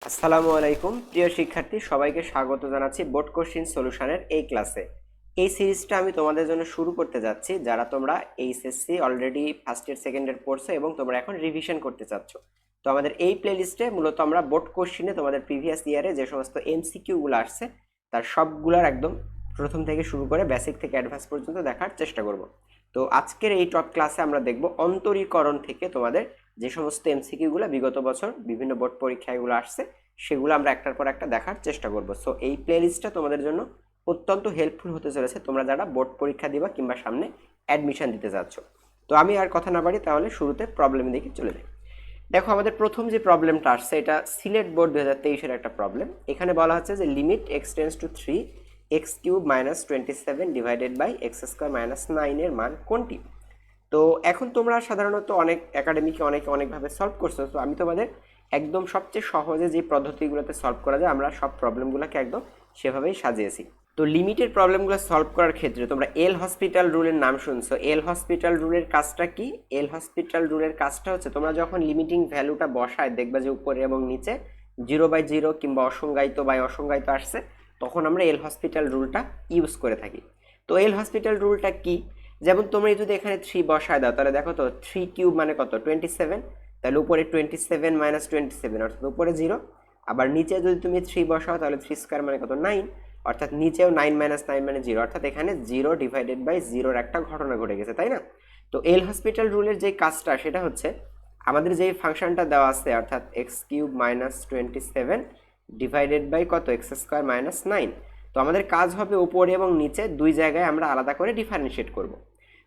আসসালামু আলাইকুম প্রিয় শিক্ষার্থী, সবাইকে স্বাগত জানাচ্ছি বোর্ড কোশ্চেন সলিউশনের এই ক্লাসে। এই সিরিজটা আমি তোমাদের জন্য শুরু করতে যাচ্ছি যারা তোমরা HSC already first year second year পড়ছো এবং তোমরা এখন রিভিশন করতে চাচ্ছ। তো আমাদের এই প্লেলিস্টে মূলত আমরা বোর্ড কোশ্চেনে তোমাদের প্রিভিয়াস ইয়ারে যে সমস্ত এমসিকিউ গুলো আসছে তার সবগুলোর একদম প্রথম থেকে শুরু করে বেসিক থেকে অ্যাডভান্স পর্যন্ত দেখার চেষ্টা করব। তো আজকের এই টপ ক্লাসে আমরা দেখব অন্তরীকরণ থেকে তোমাদের যে সমস্ত এমসিকিউ গুলো বিগত বছর বিভিন্ন বোর্ড পরীক্ষাগুলো আসছে সেগুলো আমরা একটার পর একটা দেখার চেষ্টা করব। সো এই প্লেলিস্টটা তোমাদের জন্য অত্যন্ত হেল্পফুল হতে চলেছে তোমরা যারা বোর্ড পরীক্ষা দিবা কিংবা সামনে অ্যাডমিশন দিতে যাচ্ছ। তো আমি আর কথা না বাড়ি তাহলে শুরুতে প্রবলেম দিকে চলে যাই। দেখো, আমাদের প্রথম যে প্রবলেমটা আসছে এটা সিলেট বোর্ড 2023-এর একটা প্রবলেম। এখানে বলা হচ্ছে যে limit x tends to 3x³ - 27 divided by x² - 9 এর মান কোনটি? তো এখন তোমরা সাধারণত অনেক একাডেমিকে অনেকভাবে সলভ করছো। তো আমি তোমাদের একদম সবচেয়ে সহজে যে পদ্ধতিগুলোতে সলভ করা যায় আমরা সব প্রবলেমগুলোকে একদম সেভাবেই সাজিয়েছি। তো লিমিটেড প্রবলেমগুলো সলভ করার ক্ষেত্রে তোমরা এল হসপিটাল রুলের নাম শুনছো। এল হসপিটাল রুলের কাজটা কি? এল হসপিটাল রুলের কাজটা হচ্ছে তোমরা যখন লিমিটিং ভ্যালুটা বসায় দেখবা যে উপরে এবং নিচে 0/0 কিংবা অসংজ্ঞায়িত আসছে, তখন আমরা এল হসপিটাল রুলটা ইউজ করে থাকি। তো এল হসপিটাল রুলটা কি? যেমন তোমরা যদি এখানে 3 বসায় দাও তাহলে দেখো তো 3³ মানে কত? 27। তাহলে উপরে 27 - 27 অর্থাৎ উপরে 0। আবার নিচে যদি তুমি 3 বসাও তাহলে 3² মানে কত? 9, অর্থাৎ নিচেও 9 - 9 মানে 0, অর্থাৎ এখানে 0 ডিভাইডেড বাই 0 একটা ঘটনা ঘটে গেছে, তাই না? তো এল হসপিটাল রুলের যে কাজটা সেটা হচ্ছে আমাদের যে ফাংশনটা দেওয়া আছে অর্থাৎ x³ - 27 ডিভাইডেড বাই কত? x² - 9। তো আমাদের কাজ হবে উপরে এবং নিচে দুই জায়গায় আমরা আলাদা করে ডিফারেন্সিয়েট করব।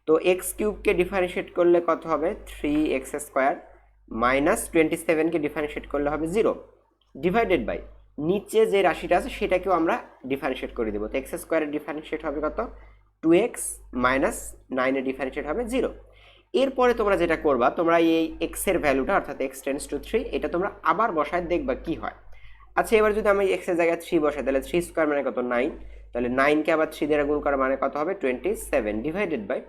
তো x³ কে ডিফারেন্সিয়েট করলে কত হবে? 3x² - 27 কে ডিফারেন্সিয়েট করলে হবে 0 ডিভাইডেড বাই নিচে যে রাশিটা আছে সেটাকেও আমরা ডিফারেন্সিয়েট করে দেবো। তো x² এর ডিফারেন্সিয়েট হবে কত? 2x - 9 এর ডিফারেন্সিয়েট হবে 0। এরপরে তোমরা যেটা করবা, তোমরা এই x এর ভ্যালুটা অর্থাৎ x টেন্ডস টু 3 এটা তোমরা আবার বসায় দেখবা কি হয়। আচ্ছা, এবার যদি আমি x এর জায়গায় 3 বসাই তাহলে 3² মানে কত? 9। তাহলে 9 কে আবার 3 দ্বারা গুণ করা মানে কত হবে? 27 ডিভাইডেড বাই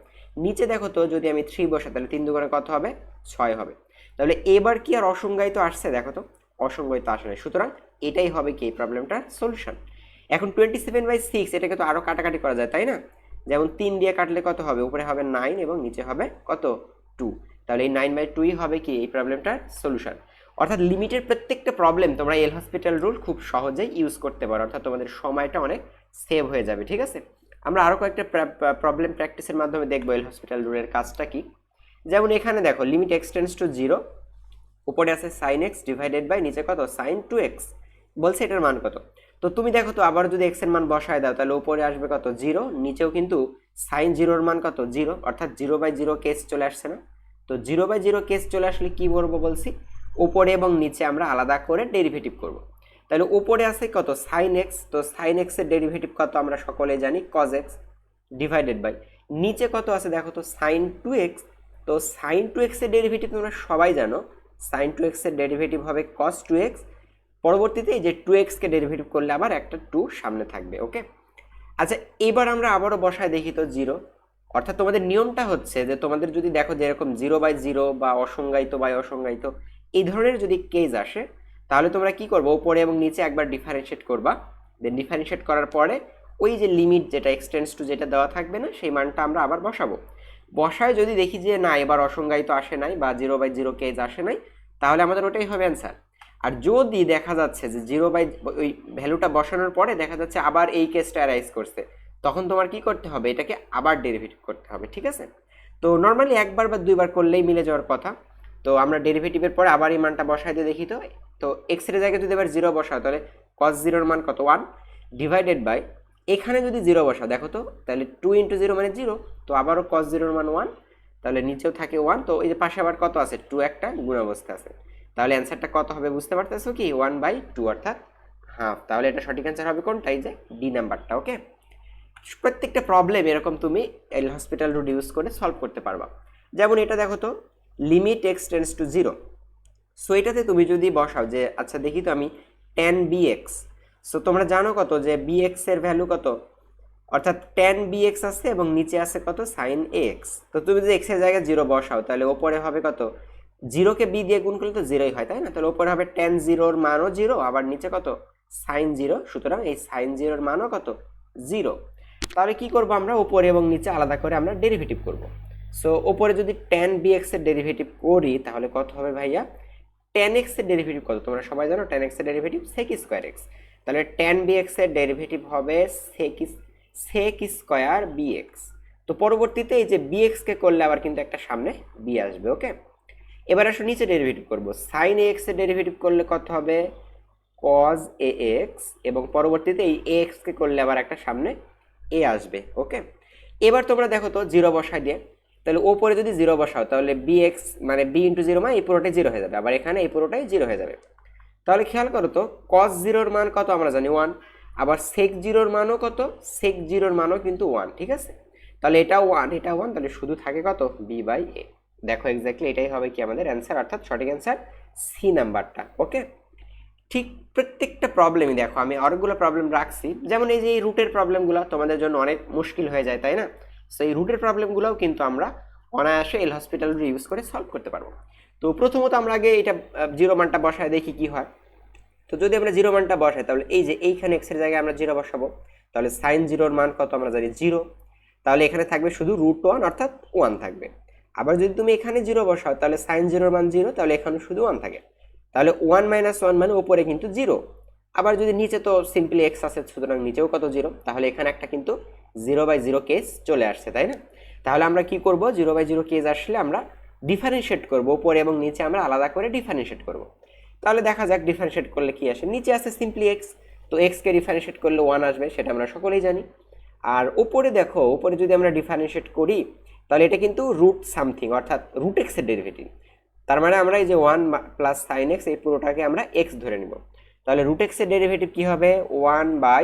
নিচে দেখো তো যদি আমি 3 বসাই তাহলে 3 দুগুণে কত হবে? 6 হবে। তাহলে এবার কি আর অসংজ্ঞায়িত আসছে? দেখো তো অসংজ্ঞায়িত আসে না, সুতরাং এটাই হবে কি এই প্রবলেমটার সলিউশন। এখন 27/6 এটাকে তো আরো কাটাকাটি করা যায়, তাই না? যেমন 3 দিয়ে কাটলে কত হবে? উপরে হবে 9 এবং নিচে হবে কত? 2। তাহলে এই 9/2ই হবে কি এই প্রবলেমটার সলিউশন। অর্থাৎ লিমিটের প্রত্যেকটা প্রবলেম তোমরা এল হসপিটাল রুল খুব সহজেই ইউজ করতে পারো, অর্থাৎ তোমাদের সময়টা অনেক সেভ হয়ে যাবে। ঠিক আছে, আমরা আরো কয়েকটা প্রবলেম প্র্যাকটিসের মাধ্যমে দেখবো এল হসপিটাল রুলের কাজটা কি। যেমন এখানে দেখো লিমিট এক্স টেন্ডস টু 0, উপরে আছে sin x ডিভাইডেড বাই নিচে কত? sin 2x বলছে এটার মান কত? তো তুমি দেখো তো আবার যদি x এর মান বসায় দাও তাহলে উপরে আসবে কত? 0, নিচেও কিন্তু sin 0 এর মান কত? 0, অর্থাৎ 0/0 কেস চলে আসছে না? তো 0/0 কেস চলে আসলে কি করবো বলছি? উপরে এবং নিচে আমরা আলাদা করে ডেরিভেটিভ করব। তাহলে উপরে আছে কত? sin x, তো sin x এর ডেরিভেটিভ কত আমরা সকলে জানি? cos x ডিভাইডেড বাই নিচে কত আছে দেখো তো? sin 2x। তো sin 2x এর ডেরিভেটিভ তোমরা সবাই জানো, sin 2x এর ডেরিভেটিভ হবে cos 2x। পরবর্তীতে এই যে 2x কে ডেরিভেটিভ করলে আবার একটা 2 সামনে থাকবে। ওকে, আচ্ছা এবার আমরা আবারও বসায় দেখি তো 0, অর্থাৎ তোমাদের নিয়মটা হচ্ছে যে তোমাদের যদি দেখো যে এরকম 0/0 বা অসংজ্ঞায়িত এই ধরনের যদি কেস আসে তাহলে তোমরা কি করবে? উপরে এবং নিচে একবার ডিফারেন্সিয়েট করবা, দেন ডিফারেন্সিয়েট করার পরে ওই যে লিমিট যেটা এক্সটেন্ডস টু যেটা দেওয়া থাকবে না সেই মানটা আমরা আবার বসাবো। বসায় যদি দেখি যে না এবার অসংজ্ঞায়িত আসে নাই বা 0/0 কেস আসে নাই তাহলে আমাদের ওটাই হবে অ্যান্সার। আর যদি দেখা যাচ্ছে যে 0 বাই ওই ভ্যালুটা বসানোর পরে দেখা যাচ্ছে আবার এই কেসটা অ্যারাইজ করছে, তখন তোমার কি করতে হবে? এটাকে আবার ডেরিভেটিভ করতে হবে। ঠিক আছে, তো নর্মালি একবার বা দুইবার করলেই মিলে যাওয়ার কথা। তো আমরা ডেরিভেটিভের পরে আবার এই মানটা বসাই দিয়ে দেখি তো। তো এক্স এর জায়গায় যদি এবার 0 বসাও তাহলে cos 0 এর মান কত? 1 ডিভাইডেড বাই এখানে যদি 0 বসাও দেখো তো তাহলে 2 × 0 মানে 0, তো আবারও cos 0 এর মান 1, তাহলে নিচেও থাকে 1, তো এই যে পাশে আবার কত আছে? 2 একটা গুণ অবস্থা আছে। তাহলে অ্যান্সারটা কত হবে বুঝতে পারতেছো কি? 1/2 অর্থাৎ হাফ। তাহলে এটা সঠিক অ্যান্সার হবে কোনটা? এই যে ডি নাম্বারটা। ওকে, প্রত্যেকটা প্রবলেম এরকম তুমি এল হসপিটাল রুল ইউজ করে সলভ করতে পারবা। যেমন এটা দেখো তো limit x tends two 0, so এটাতে তুমি যদি বসাও যে আচ্ছা দেখি তো আমি tan bx, সো তোমরা জানো কত যে bx এর ভ্যালু কত? অর্থাৎ tan bx আছে এবং নিচে আছে কত? sin ax। তো তুমি যদি x এর জায়গায় 0 বসাও তাহলে উপরে হবে কত? জিরোকে বি দিয়ে গুণ করলে তো জিরোই হয়, তাই না? তাহলে উপরে হবে টেন জিরোর মানও জিরো, আবার নিচে কত সাইন জিরো, সুতরাং এই সাইন জিরোর মানও কত জিরো। তাহলে কি করব আমরা, উপরে এবং নিচে আলাদা করে আমরা ডেরিভেটিভ করব। সো উপরে যদি টেন বি এক্স এর ডেরিভেটিভ করি তাহলে কত হবে ভাইয়া, টেন এক্স এর ডেরিভেটিভ কত তোমরা সবাই জানো, টেন এক্স এর ডেরিভেটিভ সেক স্কোয়ার এক্স। তাহলে টেন বি এক্স এর ডেরিভেটিভ হবে সেক স্কোয়ার বি এক্স। তো পরবর্তীতে এই যে বি এক্স কে করলে আবার কিন্তু একটা সামনে বি আসবে। ওকে, এবার আসো নিচে ডেরিভেটিভ করব। সাইন এ এক্স এর ডেরিভেটিভ করলে কত হবে, কজ এ এক্স, এবং পরবর্তীতে এই এ এক্স কে করলে আবার একটা সামনে এ আসবে। ওকে, এবার তোমরা দেখো তো জিরো বসাই দিয়ে, তাহলে ওপরে যদি জিরো বসাও তাহলে বি এক্স মানে বি ইন্টু জিরো মানে এই পুরোটাই জিরো হয়ে যাবে, আবার এখানে এই পুরোটাই জিরো হয়ে যাবে। তাহলে খেয়াল করো তো কস জিরোর মান কত আমরা জানি ওয়ান, আবার সেক জিরোর মানও কত, সেক জিরোর মানও কিন্তু ওয়ান। ঠিক আছে, তাহলে এটা ওয়ান এটা ওয়ান, তাহলে শুধু থাকে কত বি বাই এ। দেখো এক্স্যাক্টলি এটাই হবে কি আমাদের অ্যান্সার, অর্থাৎ সঠিক অ্যান্সার সি নাম্বারটা। ওকে, ঠিক প্রত্যেকটা প্রবলেমই দেখো আমি অনেকগুলো প্রবলেম রাখছি, যেমন এই যে এই রুটের প্রবলেমগুলো তোমাদের জন্য অনেক মুশকিল হয়ে যায়, তাই না? সো এই রুটের প্রবলেমগুলোও কিন্তু আমরা অনায়াসে এল হসপিটাল ইউজ করে সলভ করতে পারবো। তো প্রথমত আমরা আগে এটা জিরো মানটা বসায় দেখি কি হয়। তো যদি আমরা জিরো মানটা বসাই তাহলে এই যে এইখানে এক্স এর জায়গায় আমরা জিরো বসাবো, তাহলে সাইন জিরোর মান কত আমরা জানি জিরো, তাহলে এখানে থাকবে শুধু রুট ওয়ান অর্থাৎ ওয়ান থাকবে। আবার যদি তুমি এখানে জিরো বসাও তাহলে সাইন জিরোর মান জিরো, তাহলে এখানে শুধু ওয়ান থাকে, তাহলে ওয়ান মাইনাস ওয়ান মানে উপরে কিন্তু জিরো। আবার যদি নিচে তো সিম্পলি এক্স আছে, সুতরাং নিচেও কত জিরো, তাহলে এখানে একটা কিন্তু জিরো বাই জিরো কেস চলে আসছে, তাই না? তাহলে আমরা কি করব, জিরো বাই জিরো কেস আসলে আমরা ডিফারেন্সিয়েট করব, উপরে এবং নিচে আমরা আলাদা করে ডিফারেন্সিয়েট করব। তাহলে দেখা যাক ডিফারেন্সিয়েট করলে কি আসে, নিচে আসে সিম্পলি এক্স, তো এক্সকে ডিফারেন্সিয়েট করলে ওয়ান আসবে, সেটা আমরা সকলেই জানি। আর উপরে দেখো, উপরে যদি আমরা ডিফারেন্সিয়েট করি তাহলে এটা কিন্তু রুট সামথিং অর্থাৎ রুট এক্স এর ডেরিভেটিভ, তার মানে আমরা এই যে ওয়ান প্লাস সাইন এক্স এই পুরোটাকে আমরা এক্স ধরে নিব। তাহলে রুট এক্স এর ডেরিভেটিভ কি হবে, one by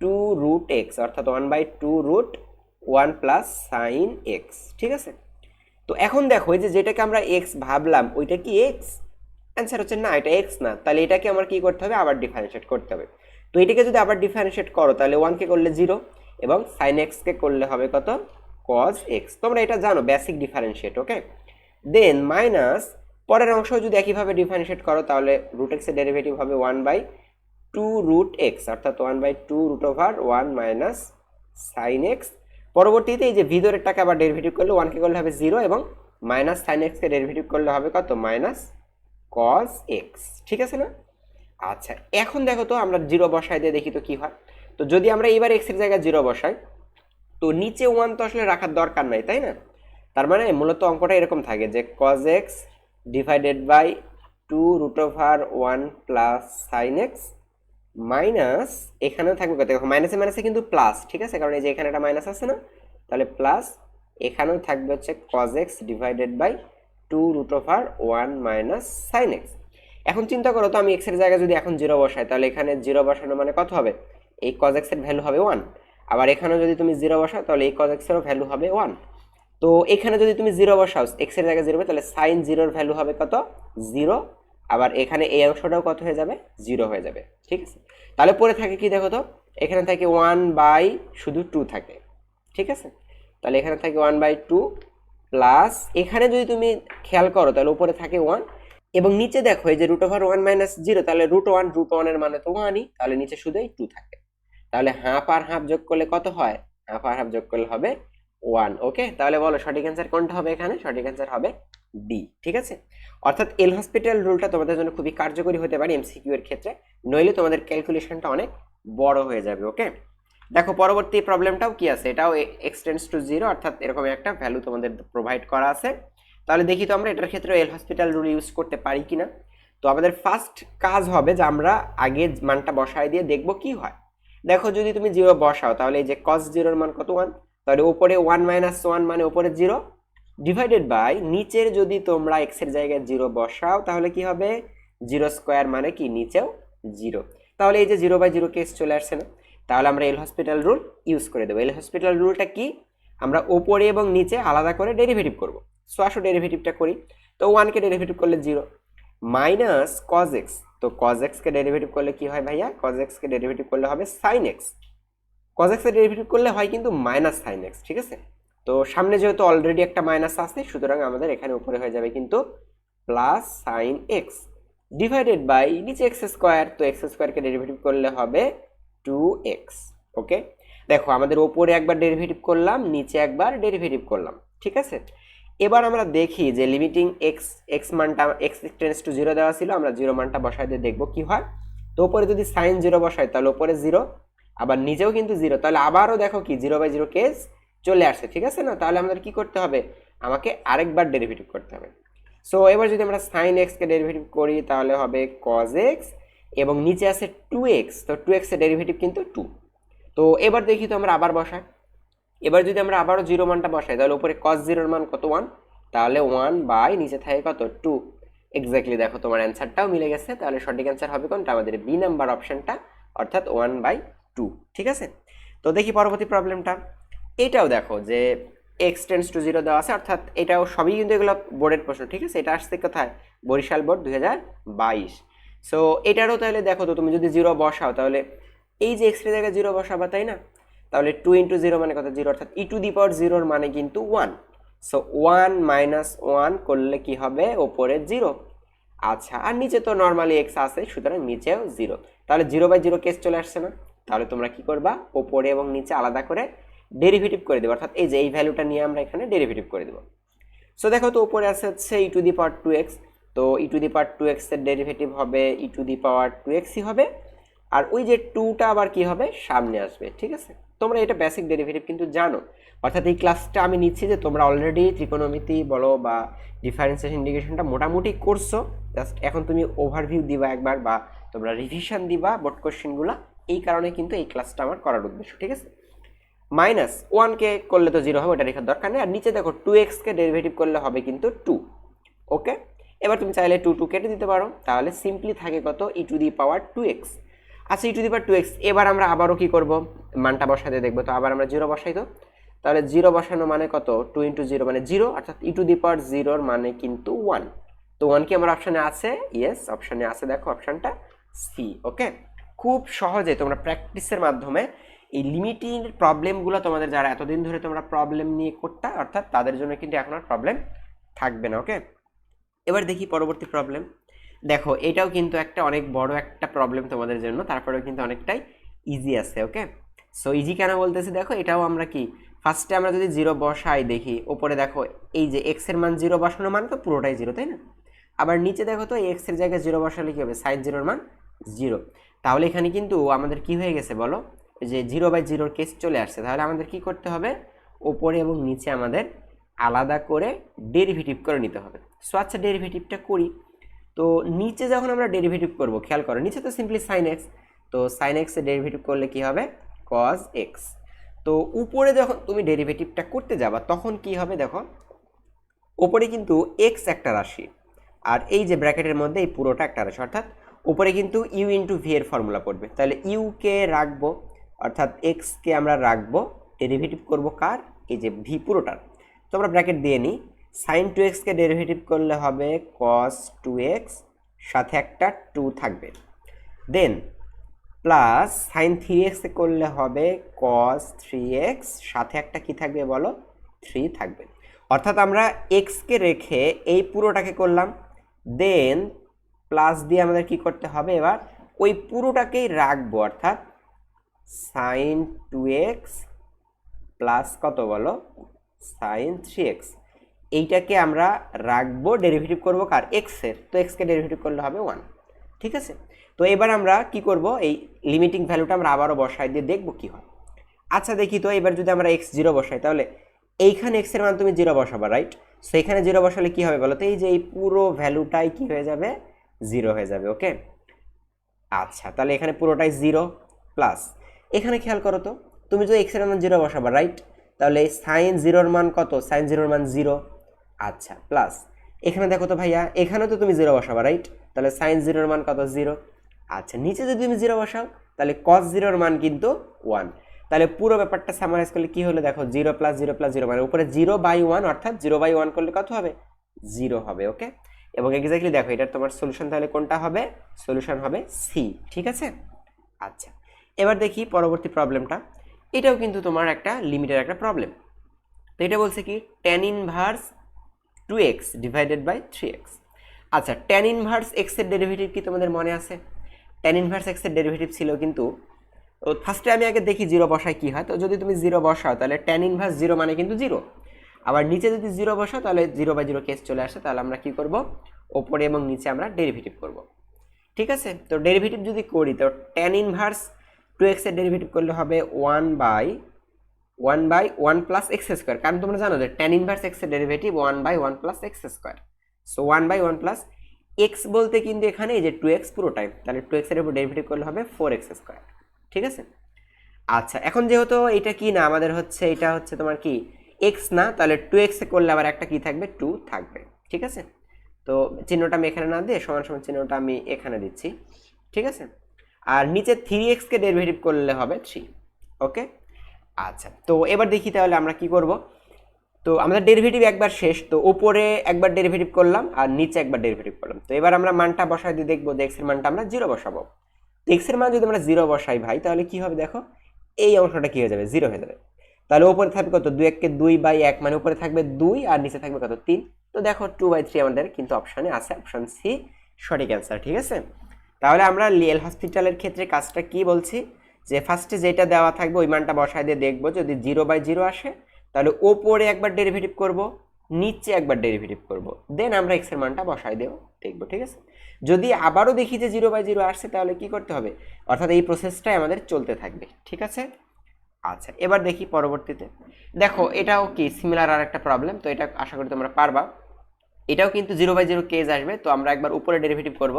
two root x, অর্থাৎ one by two root one plus sign x. ঠিক আছে, তো এখন দেখো এই যে যেটাকে আমরা এক্স ভাবলাম ওইটা কি এক্স, অ্যান্সার হচ্ছে না, এটা এক্স না। তাহলে এটাকে আমার কি করতে হবে, আবার ডিফারেন্সিয়েট করতে হবে। তো এটাকে যদি আবার ডিফারেন্সিয়েট করো তাহলে ওয়ানকে করলে জিরো এবং সাইন এক্সকে করলে হবে কত, কজ এক্স। তোমরা এটা জানো basic differentiate. Okay, then minus পরের অংশ যদি একইভাবে ডিফারেন্সিয়েট করো তাহলে রুট এক্স এর ডেরিভেটিভ হবে one by two root x, অর্থাৎ one by two root over one minus sign x. পরবর্তীতে এই যে ভিতরেরটাকে আবার ডেরিভেটিভ করলে ওয়ানকে করলে হবে জিরো এবং মাইনাস সাইন এক্সকে ডেরিভেটিভ করলে হবে কত, মাইনাস কজ এক্স। ঠিক আছে না? আচ্ছা, এখন দেখো তো আমরা জিরো বসাই দিয়ে দেখি তো কি হয়। তো যদি আমরা এবার এক্স এর জায়গায় জিরো বসাই তো নিচে ওয়ান তো আসলে রাখার দরকার নাই, তাই না? তার মানে মূলত অঙ্কটা এরকম থাকে যে cos x divided by two root over one plus sign x minus, এখানেও থাকবে কত, দেখো মাইনাসে মাইনাসে কিন্তু প্লাস, ঠিক আছে, কারণ এই যে এখানে একটা মাইনাস আছে না, তাহলে প্লাস এখানেও থাকবে হচ্ছে cos x divided by two root over one minus sign x. এখন চিন্তা করো তো আমি এক্স এর জায়গায় যদি এখন জিরো বসাই তাহলে এখানে জিরো বসানো মানে কত হবে, এই কজ এক্স এর ভ্যালু হবে ওয়ান। আবার এখানেও যদি তুমি জিরো বসাও তাহলে এই কজ এক্স এরও ভ্যালু হবে ওয়ান। তো এখানে যদি তুমি জিরো বসাও এক্স এর জায়গায় জিরো হবে তাহলে সাইন জিরোর ভ্যালু হবে কত, জিরো। আবার এখানে এই অংশটাও কত হয়ে যাবে, জিরো হয়ে যাবে। ঠিক আছে, তাহলে পরে থাকে কি দেখো তো, এখানে থাকে ওয়ান বাই শুধু টু থাকে। ঠিক আছে, তাহলে এখানে থাকে ওয়ান বাই টু প্লাস এখানে যদি তুমি খেয়াল করো তাহলে উপরে থাকে ওয়ান এবং নিচে দেখো এই যে root over one minus zero, তাহলে রুট ওয়ানের মানে তো ওয়ানই, তাহলে নিচে শুধু এই টু থাকে। তাহলে হাফ আর হাফ যোগ করলে কত হয়, হাফ আর হাফ যোগ করলে হবে ওয়ান। ওকে, তাহলে বলো সঠিক অ্যান্সার কোনটা হবে, এখানে সঠিক অ্যান্সার হবে ডি। ঠিক আছে, অর্থাৎ এল হসপিটাল রুলটা তোমাদের জন্য খুবই কার্যকরী হতে পারে এমসিকিউ এর ক্ষেত্রে, নইলে তোমাদের ক্যালকুলেশনটা অনেক বড় হয়ে যাবে। ওকে, দেখো পরবর্তী প্রবলেমটাও কি আছে, এটাও এক্সটেন্ডস টু জিরো, অর্থাৎ এরকম একটা ভ্যালু তোমাদের প্রোভাইড করা আছে। তাহলে দেখি তো আমরা এটার ক্ষেত্রে এল হসপিটাল রুল ইউজ করতে পারি কিনা। তো আমাদের ফার্স্ট কাজ হবে যে আমরা আগে মানটা বসায় দিয়ে দেখব কি হয়। দেখো যদি তুমি জিরো বসাও তাহলে এই যে কস জিরোর মান কত, ওয়ান, তাহলে উপরে ওয়ান মাইনাস ওয়ান মানে উপরে জিরো ডিভাইডেড বাই নিচের যদি তোমরা এক্স এর জায়গায় জিরো বসাও তাহলে কি হবে, জিরো স্কোয়ার মানে কি নিচেও জিরো। তাহলে এই যে জিরো বাই জিরো কেস চলে আসছে না, তাহলে আমরা এল হসপিটাল রুল ইউজ করে দেবো। এল হসপিটাল রুলটা কি, আমরা উপরে এবং নিচে আলাদা করে ডেরিভেটিভ করব। সো আসো ডেরিভেটিভটা করি। তো ওয়ানকে ডেরিভেটিভ করলে জিরো মাইনাস কজ এক্স, তো কজ এক্সকে ডেরিভেটিভ করলে কি হয় ভাইয়া, কজ এক্সকে ডেরিভেটিভ করলে হবে সাইন এক্স, কজ এক্সের ডেরিভেটিভ করলে হয় কিন্তু মাইনাস সাইন এক্স। ঠিক আছে, তো সামনে যেহেতু অলরেডি একটা মাইনাস আছে সুতরাং আমাদের এখানে উপরে হয়ে যাবে কিন্তু plus sign x divided by নিচে এক্স স্কোয়ার, তো এক্স স্কোয়ারকে ডেরিভেটিভ করলে হবে 2x। ওকে, দেখো আমাদের ওপরে একবার ডেরিভেটিভ করলাম, নিচে একবার ডেরিভেটিভ করলাম, ঠিক আছে। এবার আমরা দেখি যে লিমিটিং এক্স এক্স মানটা এক্স টেন্ডস টু 0 দেওয়া ছিল, আমরা 0 মানটা বসাই দিয়ে দেখবো কি হয়। তো ওপরে যদি সাইন 0 বসাই তাহলে ওপরে 0, আবার নিচেও কিন্তু 0, তাহলে আবারও দেখো কি 0/0 কেস চলে আসছে, ঠিক আছে না। তাহলে আমাদের কি করতে হবে, আমাকে আরেকবার ডেরিভেটিভ করতে হবে। সো এবার যদি আমরা সাইন এক্সকে ডেরিভেটিভ করি তাহলে হবে কজ এক্স, এবং নিচে আছে 2x, তো 2x এর ডেরিভেটিভ কিন্তু 2। তো এবার দেখি তো আমরা আবার বসাই, এবার যদি আমরা আবারও 0 মানটা বসাই তাহলে উপরে cos 0 এর মান কত 1, তাহলে 1 বাই নিচে থাকে কত 2। এক্স্যাক্টলি দেখো তোমার অ্যান্সারটাও মিলে গেছে, তাহলে সঠিক অ্যান্সার হবে কোনটা, আমাদের বি নাম্বার অপশনটা, অর্থাৎ 1/2, ঠিক আছে। তো দেখি পরবর্তী প্রবলেমটা, এটাও দেখো যে x টেন্ডস টু 0 দেওয়া আছে, অর্থাৎ এটাও সবই কিন্তু এগুলো বোর্ডের প্রশ্ন, ঠিক আছে। এটা আসছে কোথায়, বরিশাল বোর্ড 2022। সো এটারও তাহলে দেখো তো তুমি যদি 0 বসাও তাহলে এই যে x এর জায়গায় 0 বসাবা, তাই না। তাহলে 2 × 0 মানে কত 0, অর্থাৎ e⁴ এর মানে কিন্তু 1। সো 1 - 1 করলে কি হবে, ওপরে 0। আচ্ছা, আর নিচে তো নর্মালি x আছে, সুতরাং নিচেও 0, তাহলে 0/0 কেস চলে আসছে না। তাহলে তোমরা কি করবা, ওপরে এবং নিচে আলাদা করে ডেরিভেটিভ করে দেবো, অর্থাৎ এই যে এই ভ্যালুটা নিয়ে আমরা এখানে ডেরিভেটিভ করে দেবো। সো দেখো তো উপরে আছে হচ্ছে e⁴2x, তো e⁴2x এর ডেরিভেটিভ হবে e⁴2x-ই হবে, আর ওই যে 2টা আবার কি হবে, সামনে আসবে, ঠিক আছে। তোমরা এটা বেসিক ডেরিভেটিভ কিন্তু জানো, অর্থাৎ এই ক্লাসটা আমি নিচ্ছি যে তোমরা অলরেডি ত্রিকোণমিতি বলো বা ডিফারেন্সিয়েশন ইন্টিগ্রেশনটা মোটামুটি করছো, জাস্ট এখন তুমি ওভারভিউ দিবা একবার, বা তোমরা রিভিশন দিবা বোর্ড কোশ্চেনগুলো, এই কারণে কিন্তু এই ক্লাসটা আমার করার উদ্দেশ্য, ঠিক আছে। -1কে করলে তো 0 হবে, ওটা লেখার দরকার নেই। আর নিচে দেখো 2x-কে ডেরিভেটিভ করলে হবে কিন্তু 2। ওকে, এবার তুমি চাইলে 2 কেটে দিতে পারো, তাহলে সিম্পলি থাকে কত, e⁴2x। আচ্ছা, e⁴2x, এবার আমরা আবারও কি করব, মানটা বসাতে দেখবো, তো আবার আমরা 0 বসাই, তো তাহলে 0 বসানো মানে কত, 2 × 0 মানে 0, অর্থাৎ e⁴0 মানে কিন্তু 1। তো 1 কি আমার অপশানে আছে, ইয়েস অপশানে আছে, দেখো অপশানটা সি। ওকে, খুব সহজে তোমরা প্র্যাকটিসের মাধ্যমে এই লিমিটিং প্রবলেমগুলো, তোমাদের যারা এতদিন ধরে তোমরা প্রবলেম নিয়ে করতে, অর্থাৎ তাদের জন্য কিন্তু এখন আর প্রবলেম থাকবে না। ওকে, এবার দেখি পরবর্তী প্রবলেম। দেখো এটাও কিন্তু একটা অনেক বড় একটা প্রবলেম তোমাদের জন্য, তারপরেও কিন্তু অনেকটাই ইজি আছে। ওকে, সো ইজি কেন বলতেছি, দেখো এটাও আমরা কি ফার্স্টে আমরা যদি 0 বসাই, দেখি ওপরে দেখো এই যে x এর মান 0 বসানো মানে তো পুরোটাই 0, তাই না। আবার নিচে দেখো তো x এর জায়গায় 0 বসালে কি হবে, sin 0 এর মান 0। তাহলে এখানে কিন্তু আমাদের কি হয়ে গেছে বলো, যে 0/0 কেস চলে আসছে। তাহলে আমাদের কি করতে হবে, ওপরে এবং নিচে আমাদের আলাদা করে ডেরিভেটিভ করে নিতে হবে। সো আচ্ছা, ডেরিভেটিভটা করি। তো নিচে যখন আমরা ডেরিভেটিভ করব, খেয়াল করো নিচে তো সিম্পলি sin x, তো sin x এর ডেরিভেটিভ করলে কি হবে, cos x। তো উপরে যখন তুমি ডেরিভেটিভটা করতে যাবা তখন কি হবে, দেখো উপরে কিন্তু x একটা রাশি, আর এই যে ব্র্যাকেটের মধ্যে এই পুরোটা একটা রাশি, অর্থাৎ উপরে কিন্তু u × v এর ফর্মুলা পড়বে। তাহলে u কে রাখবো, অর্থাৎ x কে আমরা রাখবো, ডেরিভেটিভ করব কার, এই যে v পুরোটার। তো আমরা ব্র্যাকেট দিয়ে নিই, sin 2x কে ডেরিভেটিভ করলে হবে cos 2x, সাথে একটা 2 থাকবে, দেন প্লাস sin 3x কে করলে হবে cos 3x, সাথে একটা কি থাকবে বলো, 3 থাকবে। অর্থাৎ আমরা x কে রেখে এই পুরোটাকে করলাম, দেন প্লাস দিয়ে আমাদের কি করতে হবে, এবার ওই পুরোটাকেই রাখবো, অর্থাৎ sin 2x প্লাস কত বলো, sin 3x, এইটাকে আমরা রাখবো, ডেরিভেটিভ করব কার, x এর, তো x কে ডেরিভেটিভ করলে হবে 1, ঠিক আছে। তো এবার আমরা কি করব, এই লিমিটিং ভ্যালুটা আমরা আবারও বসাই দিয়ে দেখব কি হয়। আচ্ছা দেখি তো, এবার যদি আমরা x0 বসাই তাহলে এইখানে x এর মান তুমি 0 বসাবা, রাইট। সো এখানে 0 বসালে কি হবে বলো তো, এই যে এই পুরো ভ্যালুটাই কি হয়ে যাবে, 0 হয়ে যাবে। ওকে, আচ্ছা তাহলে এখানে পুরোটাই 0 প্লাস, এখানে খেয়াল করো তো, তুমি যদি x এর মান 0 বসাবা, রাইট, তাহলে sin 0 এর মান কত, sin 0 এর মান 0। আচ্ছা প্লাস এখানে দেখো তো ভাইয়া, এখানেও তো তুমি 0 বসাবা, রাইট, তাহলে sin 0 এর মান কত, 0। আচ্ছা নিচে যদি তুমি 0 বসাও তাহলে cos 0 এর মান কিন্তু 1। তাহলে পুরো ব্যাপারটা সামারাইজ করলে কি হলো, দেখো 0 + 0 + 0 মানে উপরে 0/1, অর্থাৎ 0/1 করলে কত হবে, 0 হবে। ওকে, এবং এক্স্যাক্টলি দেখো এটার তোমার সলিউশন তাহলে কোনটা হবে, সলিউশন হবে সি, ঠিক আছে। আচ্ছা, এবার দেখি পরবর্তী প্রবলেমটা, এটাও কিন্তু তোমার একটা লিমিটের একটা প্রবলেম। তো এটা বলছে কি tan ইনভার্স 2x / 3x। আচ্ছা, ট্যান ইনভার্স এক্স এর ডেরিভেটিভ কি তোমাদের মনে আছে? ট্যান ইনভার্স এক্স এর ডেরিভেটিভ ছিল কিন্তু, তো ফার্স্টে আমি আগে দেখি জিরো বসায় কি হয়। তো যদি তুমি জিরো বসাও তাহলে ট্যান ইনভার্স জিরো মানে কিন্তু জিরো। আবার নিচে যদি জিরো বসাও তাহলে জিরো বাই জিরো কেস চলে আসে। তাহলে আমরা কি করব, ওপরে এবং নিচে আমরা ডেরিভেটিভ করব। ঠিক আছে, তো ডেরিভেটিভ যদি করি তো ট্যান ইনভার্স টু এক্স এর ডেরিভেটিভ করলে হবে one by one plus x square. কারণ তোমরা জানো যে ট্যান ইনভার্স এক্স এর derivative one by one plus x square. So one by one plus x বলতে কিন্তু এখানে এই যে টু এক্স পুরোটাই, তাহলে টু এক্স এর উপর ডেরিভেটিভ করলে হবে ফোর এক্স স্কোয়ার। ঠিক আছে, আচ্ছা এখন যেহেতু এটা কি না আমাদের হচ্ছে, এটা হচ্ছে তোমার কি এক্স না, তাহলে টু এক্স এ করলে আবার একটা কি থাকবে, টু থাকবে। ঠিক আছে, তো চিহ্নটা আমি এখানে না দিয়ে সমান সমান চিহ্নটা আমি এখানে দিচ্ছি। ঠিক আছে, আর নিচে থ্রি এক্সকে ডেরিভেটিভ করলে হবে থ্রি। ওকে, আচ্ছা তো এবার দেখি তাহলে আমরা কি করব। তো আমাদের ডেরিভেটিভ একবার শেষ, তো উপরে একবার ডেরিভেটিভ করলাম আর নিচে একবার ডেরিভেটিভ করলাম। তো এবার আমরা মানটা বসাই দিয়ে দেখবো যে এক্স এর মানটা আমরা জিরো বসাবো। তো এক্স এর মান যদি আমরা জিরো বসাই ভাই, তাহলে কি হবে দেখো, এই অংশটা কি হয়ে যাবে, জিরো হয়ে যাবে। তাহলে উপরে থাকবে কত, দুই এককে দুই বাই এক, মানে উপরে থাকবে দুই আর নিচে থাকবে কত, তিন। তো দেখো টু বাই থ্রি আমাদের কিন্তু অপশানে আছে, অপশান সি সঠিক অ্যান্সার। ঠিক আছে, তাহলে আমরা এল হসপিটালের ক্ষেত্রে কাজটা কি বলছি, যে ফার্স্টে যেটা দেওয়া থাকবে ওই মানটা বসায় দিয়ে দেখবো, যদি জিরো বাই জিরো আসে তাহলে ওপরে একবার ডেরিভেটিভ করব, নিচে একবার ডেরিভেটিভ করব, দেন আমরা এক্স এর মানটা বসায় দেবো, দেখবো। ঠিক আছে, যদি আবারও দেখি যে জিরো বাই জিরো আসছে তাহলে কি করতে হবে, অর্থাৎ এই প্রসেসটাই আমাদের চলতে থাকবে। ঠিক আছে, আচ্ছা এবার দেখি পরবর্তীতে। দেখো এটাও কি সিমিলার আর একটা প্রবলেম, তো এটা আশা করি তোমরা পারবা। এটাও কিন্তু জিরো বাই জিরো কেস আসবে, তো আমরা একবার উপরে ডেরিভেটিভ করব।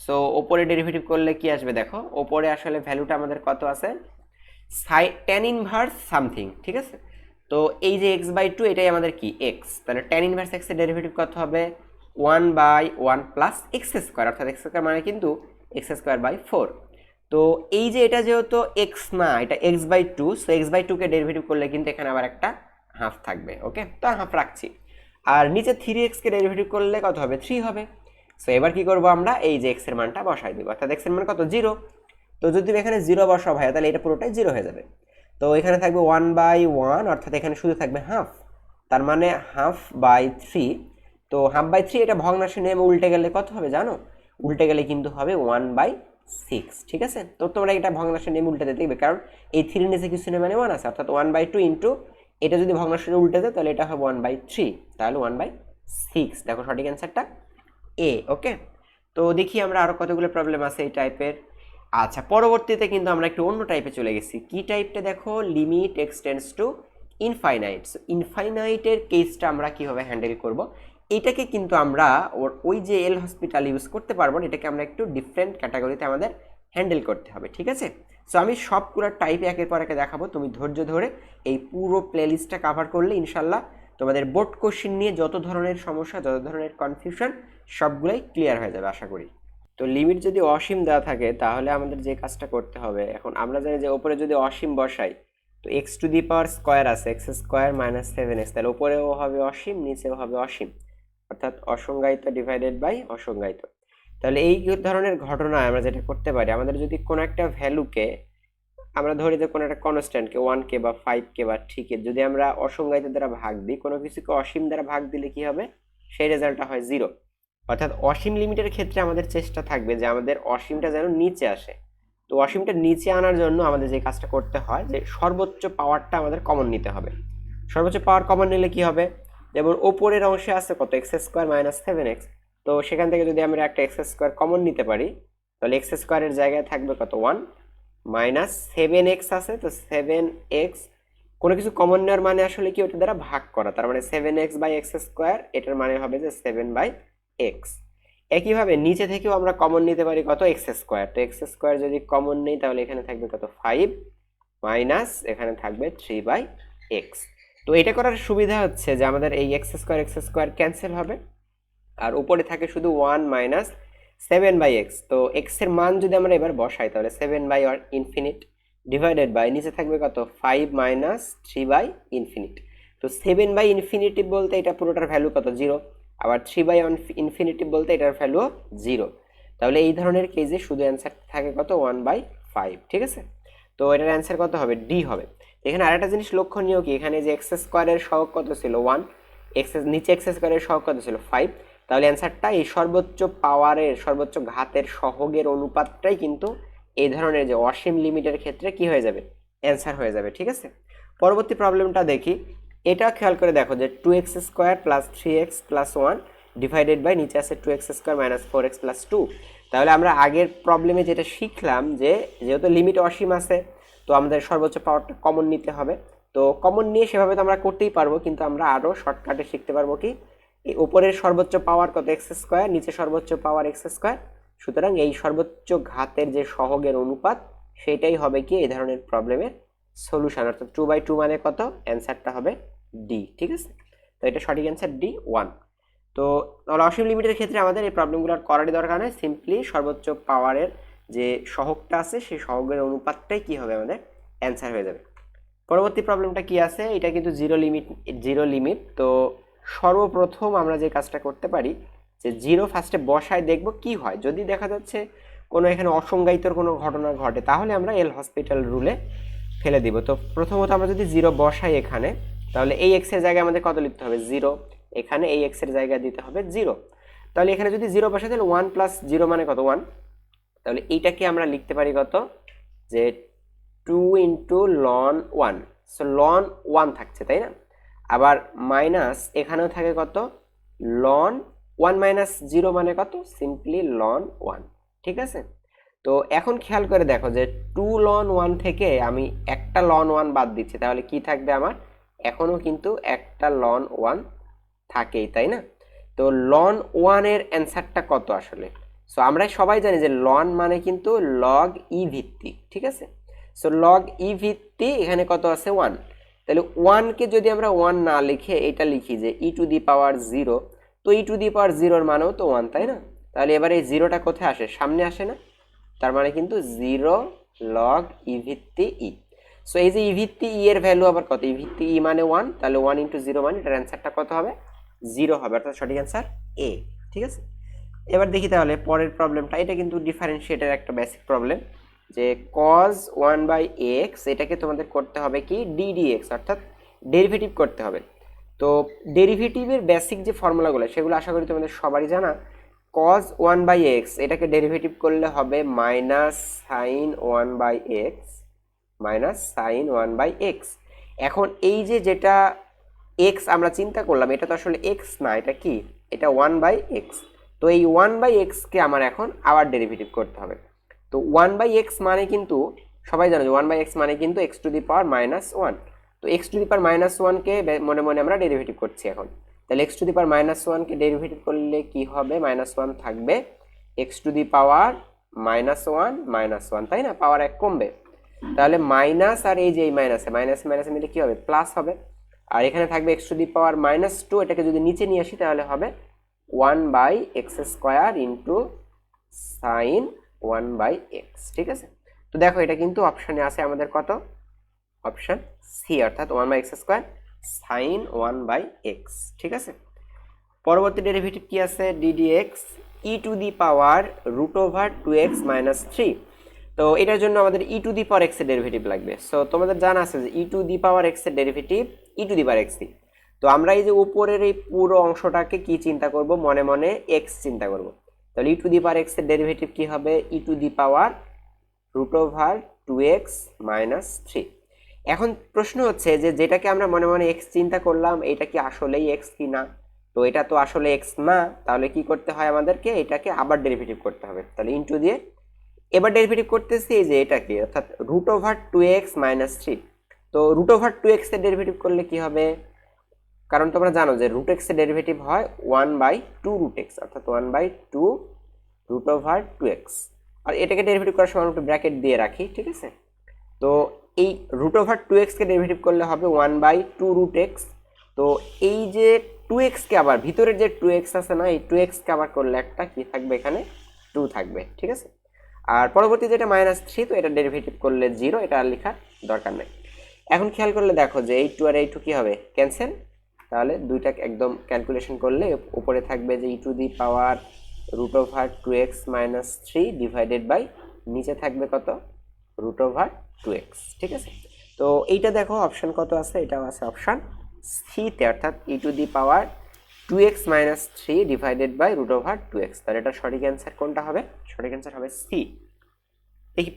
সো ওপরে ডেরিভেটিভ করলে কি আসবে দেখো, ওপরে আসলে ভ্যালুটা আমাদের কত আছে, ট্যান ইনভার্স সামথিং। ঠিক আছে, তো এই যে এক্স বাই টু এটাই আমাদের কি এক্স, তাহলে ট্যান ইনভার্স এক্স এর ডেরিভেটিভ কত হবে, one by one plus x square, অর্থাৎ এক্স স্কোয়ার মানে কিন্তু এক্স স্কোয়ার বাই ফোর। তো এই যে এটা যেহেতু এক্স না, এটা x by two, so x by টুকে ডেরিভেটিভ করলে কিন্তু এখানে আবার একটা হাফ থাকবে। ওকে, তো হাফ রাখছি। আর নিচে থ্রি এক্সকে ডেরিভেটিভ করলে কত হবে, থ্রি হবে। সো এবার কি করবো আমরা, এই যে এক্স এর মানটা বসাই দিব, অর্থাৎ এক্স এর মান কত, জিরো। তো যদি এখানে জিরো বসাও ভাই তাহলে এটা পুরোটাই জিরো হয়ে যাবে। তো এখানে থাকবে ওয়ান বাই ওয়ান, অর্থাৎ এখানে শুধু থাকবে হাফ, তার মানে হাফ বাই থ্রি। তো হাফ বাই থ্রি এটা ভগ্নাংশে নেমে উল্টে গেলে কত হবে জানো, উল্টে গেলে কিন্তু হবে ওয়ান বাই সিক্স। ঠিক আছে, তো তোমরা এটা ভগ্নাংশে নেমে উল্টে দেখবে, কারণ এই থ্রি নিচে কিছু নেই মানে ওয়ান আছে, অর্থাৎ ওয়ান বাই টু ইন্টু এটা যদি ভগ্নাংশে উল্টে দেয় তাহলে এটা হবে ওয়ান বাই থ্রি, তাহলে ওয়ান বাই সিক্স। দেখো সঠিক অ্যান্সারটা এ। ওকে, তো দেখি আমরা আরও কতগুলো প্রবলেম আছে এই টাইপের। আচ্ছা পরবর্তীতে কিন্তু আমরা একটু অন্য টাইপে চলে গেছি। কি টাইপটা দেখো, লিমিট এক্সটেন্ডস টু ইনফাইনাইট। ইনফাইনাইটের কেসটা আমরা কিভাবে হ্যান্ডেল করব, এটাকে কিন্তু আমরা ওই যে এল হসপিটাল ইউজ করতে পারবো না, এটাকে আমরা একটু ডিফারেন্ট ক্যাটাগরিতে আমাদের হ্যান্ডেল করতে হবে। ঠিক আছে, সো আমি সবগুলো টাইপ একের পর একে দেখাবো, তুমি ধৈর্য ধরে এই পুরো প্লেলিস্টটা কাভার করলে ইনশাল্লাহ তোমাদের বোর্ড কোশ্চেন নিয়ে যত ধরনের সমস্যা, যত ধরনের কনফিউশন সবগুলোই ক্লিয়ার হয়ে যাবে আশা করি। তো লিমিট যদি অসীম দেওয়া থাকে তাহলে আমাদের যে কাজটা করতে হবে, এখন আমরা জানি যে ওপরে যদি অসীম বসাই তো x to the power square আছে, x square minus seven x, তাহলে ওপরেও হবে অসীম নিচেও হবে অসীম, অর্থাৎ অসংজ্ঞায়িত ডিভাইডেড বাই অসংজ্ঞায়িত। তাহলে এই ধরনের ঘটনায় আমরা যেটা করতে পারি, আমাদের যদি কোনো একটা ভ্যালুকে আমরা ধরি যে কোনো একটা কনস্ট্যান্টকে ওয়ানকে বা ফাইভকে বা থ্রিকে যদি আমরা অসংজ্ঞায়িত দ্বারা ভাগ দিই, কোনো কিছুকে অসীম দ্বারা ভাগ দিলে কি হবে, সেই রেজাল্টটা হয় জিরো। অর্থাৎ অসীম লিমিটের ক্ষেত্রে আমাদের চেষ্টা থাকবে যে আমাদের অসীমটা যেন নিচে আসে। তো অসীমটা নিচে আনার জন্য আমাদের যে কাজটা করতে হয় যে সর্বোচ্চ পাওয়ারটা আমাদের কমন নিতে হবে। সর্বোচ্চ পাওয়ার কমন নিলে কি হবে, যেমন ওপরের অংশে আছে কত, x square minus seven x, তো সেখান থেকে যদি আমরা একটা এক্স স্কোয়ার কমন নিতে পারি তাহলে এক্স স্কোয়ারের জায়গায় থাকবে কত, ওয়ান মাইনাস সেভেন এক্স আছে, তো সেভেন এক্স কোনো কিছু কমন নেওয়ার মানে আসলে কি ওটা দ্বারা ভাগ করা, তার মানে seven x by x square, এটার মানে হবে যে সেভেন বাই এক্স। একইভাবে নিচে থেকেও আমরা কমন নিতে পারি কত, এক্স স্কোয়ার, তো এক্স স্কোয়ার যদি কমন নেই তাহলে এখানে থাকবে কত, ফাইভ মাইনাস এখানে থাকবে থ্রি বাই এক্স। তো এটা করার সুবিধা হচ্ছে যে আমাদের এই এক্স স্কোয়ার ক্যান্সেল হবে, আর উপরে থাকে শুধু one minus seven by x. তো এক্স এর মান যদি আমরা এবার বসাই তাহলে seven by infinite divided by নিচে থাকবে কত, five minus three by infinite. তো সেভেন বাই ইনফিনিটি বলতে এটা পুরোটার ভ্যালু কত, জিরো, আবার থ্রি বাই ইনফিনিটি বলতে এটার ভ্যালু জিরো। তাহলে এই ধরনের কেসে শুধু অ্যান্সার থাকে কত, ওয়ান বাই ফাইভ। ঠিক আছে, তো এটার অ্যান্সার কত হবে, ডি হবে। এখানে আরেকটা জিনিস লক্ষণীয় কি, এখানে যে এক্স স্কোয়ারের সহগ কত ছিল, ওয়ান, এক্স নিচে এক্স স্কোয়ারের সহগ কত ছিল, ফাইভ, তাহলে অ্যান্সারটা এই সর্বোচ্চ পাওয়ারের সর্বোচ্চ ঘাতের সহগের অনুপাতটাই কিন্তু এই ধরনের যে অসীম লিমিটের ক্ষেত্রে কি হয়ে যাবে, অ্যান্সার হয়ে যাবে। ঠিক আছে, পরবর্তী প্রবলেমটা দেখি। এটা খেয়াল করে দেখো যে 2x² plus 3x plus 1 divided by নিচে আছে 2x² মাইনাস 4x প্লাস 2। তাহলে আমরা আগের প্রবলেমে যেটা শিখলাম যে যেহেতু লিমিট অসীম আছে তো আমাদের সর্বোচ্চ পাওয়ারটা কমন নিতে হবে। তো কমন নিয়ে সেভাবে তো আমরা করতেই পারবো, কিন্তু আমরা আরও শর্টকাটে শিখতে পারবো কি, এই উপরের সর্বোচ্চ পাওয়ার কত x², নিচে সর্বোচ্চ পাওয়ার x²। সুতরাং এই সর্বোচ্চ ঘাতের যে সহগের অনুপাত সেটাই হবে কি এই ধরনের প্রবলেমের সলিউশন, অর্থাৎ 2/2 মানে কত, অ্যান্সারটা হবে ডি। ঠিক আছে, তো এটা সঠিক অ্যান্সার ডি 1। তো অসীম লিমিটের ক্ষেত্রে আমাদের এই প্রবলেমগুলো করারই দরকার নেই, সিম্পলি সর্বোচ্চ পাওয়ারের যে সহগটা আছে সেই সহগের অনুপাতটাই কি হবে আমাদের অ্যান্সার হয়ে যাবে। পরবর্তী প্রবলেমটা কি আছে, এটা কিন্তু জিরো লিমিট। তো সর্বপ্রথম আমরা যে কাজটা করতে পারি যে জিরো ফার্স্টে বসায় দেখব কি হয়। যদি দেখা যাচ্ছে কোনো এখানে অসংজ্ঞায়িতর কোনো ঘটনা ঘটে তাহলে আমরা এল হসপিটাল রুলে ফেলে দিব। তো প্রথমত আমরা যদি জিরো বসাই এখানে, তাহলে এই এক্স এর জায়গায় আমাদের কত লিখতে হবে, জিরো। এখানে এই এক্স এর জায়গায় দিতে হবে জিরো। তাহলে এখানে যদি জিরো বসাই তাহলে 1 প্লাস জিরো মানে কত, 1। তাহলে এইটাকে আমরা লিখতে পারি কত, যে 2 ইন্টু লন 1। সো লন 1 থাকছে, তাই না? আবার মাইনাস এখানেও থাকে কত, লন 1 মাইনাস জিরো মানে কত, সিম্পলি লন 1। ঠিক আছে, তো এখন খেয়াল করে দেখো যে 2 লন 1 থেকে আমি একটা লন 1 বাদ দিচ্ছি, তাহলে কি থাকবে আমার, এখনো কিন্তু একটা লন 1 থাকেই, তাই না? তো লন 1 এর অ্যান্সারটা কত আসলে, সো আমরা সবাই জানি যে লন মানে কিন্তু লগ ই ভিত্তিক। ঠিক আছে, সো লগ ই ভিত্তিক এখানে কত আছে, 1। তাহলে 1 কে যদি আমরা 1 না লিখে এটা লিখি যে ই টু দি পাওয়ার 0, তো ই টু দি পাওয়ার 0 এর মানেও তো 1, তাই না? তাহলে এবার এই জিরোটা কোথায় আসে, সামনে আসে না? তার মানে কিন্তু 0 লগ ই ভিত্তি ই। সো এই যে ই ভিত্তি ই এর ভ্যালু আবার কত, ই ভিত্তি ই মানে 1, তাহলে 1 ইন্টু 0 মানে এটার অ্যান্সারটা কত হবে, 0 হবে, অর্থাৎ সঠিক অ্যান্সার এ। ঠিক আছে, এবার দেখি তাহলে পরের প্রবলেমটা। এটা কিন্তু ডিফারেন্সিয়েটের একটা বেসিক প্রবলেম, যে cos 1/x এটাকে তোমাদের করতে হবে কি ddx, অর্থাৎ ডেরিভেটিভ করতে হবে। তো ডেরিভেটিভের বেসিক যে ফর্মুলাগুলো সেগুলো আশা করি তোমাদের সবারই জানা। cos 1/x এটাকে ডেরিভেটিভ করলে হবে minus sine 1/x, minus sine 1/x। এখন এই যে যেটা x আমরা চিন্তা করলাম এটা তো আসলে x না, এটা কি, এটা 1/x। তো এই 1/x কে আমার এখন আবার ডেরিভেটিভ করতে হবে। তো 1/x মানে কিন্তু সবাই জানো যে 1/x মানে কিন্তু x two the power minus 1। তো x two the power minus 1 কে মনে মনে আমরা ডেরিভেটিভ করছি এখন। তাহলে x two the power minus 1 K derivative করলে কি হবে, মাইনাস 1 থাকবে, x two the power minus 1, তাই না? পাওয়ার 1 কমবে, তাহলে মাইনাস আর এই যে এই মাইনাসে মাইনাসে মিলে কি হবে, প্লাস হবে। আর এখানে থাকবে x two the power minus 2, এটাকে যদি নিচে নিয়ে আসি তাহলে হবে 1/x² ইন্টু সাইন 1/x। ঠিক আছে, তো দেখো এটা কিন্তু অপশানে আছে আমাদের কত, অপশান সি, অর্থাৎ 1/x² সাইন 1/x। ঠিক আছে, পরবর্তী ডেরিভেটিভ কি আছে, ddx E to the power √2x minus 3। তো এটার জন্য আমাদের ই টু দি পাওয়ার x এর ডেরিভেটিভ লাগবে। সো তোমাদের জানা আছে যে e to the power x এর derivative E to the power x। তো আমরা এই যে উপরের এই পুরো অংশটাকে কি চিন্তা করব, মনে মনে x চিন্তা করব। তাহলে e to the power x এর ডেরিভেটিভ কি হবে, e to the power √2x minus 3। এখন প্রশ্ন হচ্ছে যে যেটাকে আমরা মনে মনে x চিন্তা করলাম এটা কি আসলেই x কি না। তো এটা তো আসলে x না, তাহলে কি করতে হয় আমাদেরকে, এটাকে আবার ডেরিভেটিভ করতে হবে। তাহলে ইনটু দিয়ে এবার ডেরিভেটিভ করতেছি এই যে এটাকে, অর্থাৎ √2x মাইনাস 3। তো √2x এর ডেরিভেটিভ করলে কি হবে, কারণ তোমরা জানো যে √x এর ডেরিভেটিভ হয় 1/2√x, অর্থাৎ 1/2 √2x। আর এটাকে ডেরিভেটিভ করার সময় একটু ব্র্যাকেট দিয়ে রাখি। ঠিক আছে, তো এই √2x কে ডেরিভেটিভ করলে হবে 1/2√x। তো এই যে 2x কে আবার ভিতরের যে 2x আছে না, এই 2x কে আবার করলে একটা কি থাকবে, এখানে 2 থাকবে। ঠিক আছে, আর পরবর্তী যেটা -3, তো এটা ডেরিভেটিভ করলে 0, এটা আর লেখার দরকার নেই। এখন খেয়াল করলে দেখো যে এই 2 আর এই 2 কি হবে, ক্যান্সেল। তাহলে দুইটা একদম ক্যালকুলেশন করলে উপরে থাকবে যে e to the power √2x minus 3 divided by নিচে থাকবে কত, √2x। ঠিক আছে, তো এইটা দেখো অপশন কত আছে, এটাও আছে অপশন সিতে, অর্থাৎ e to the power 2x minus 3 divided by root over 2x। তাহলে এটা সঠিক অ্যান্সার কোনটা হবে? সঠিক অ্যান্সার হবে সি। দেখি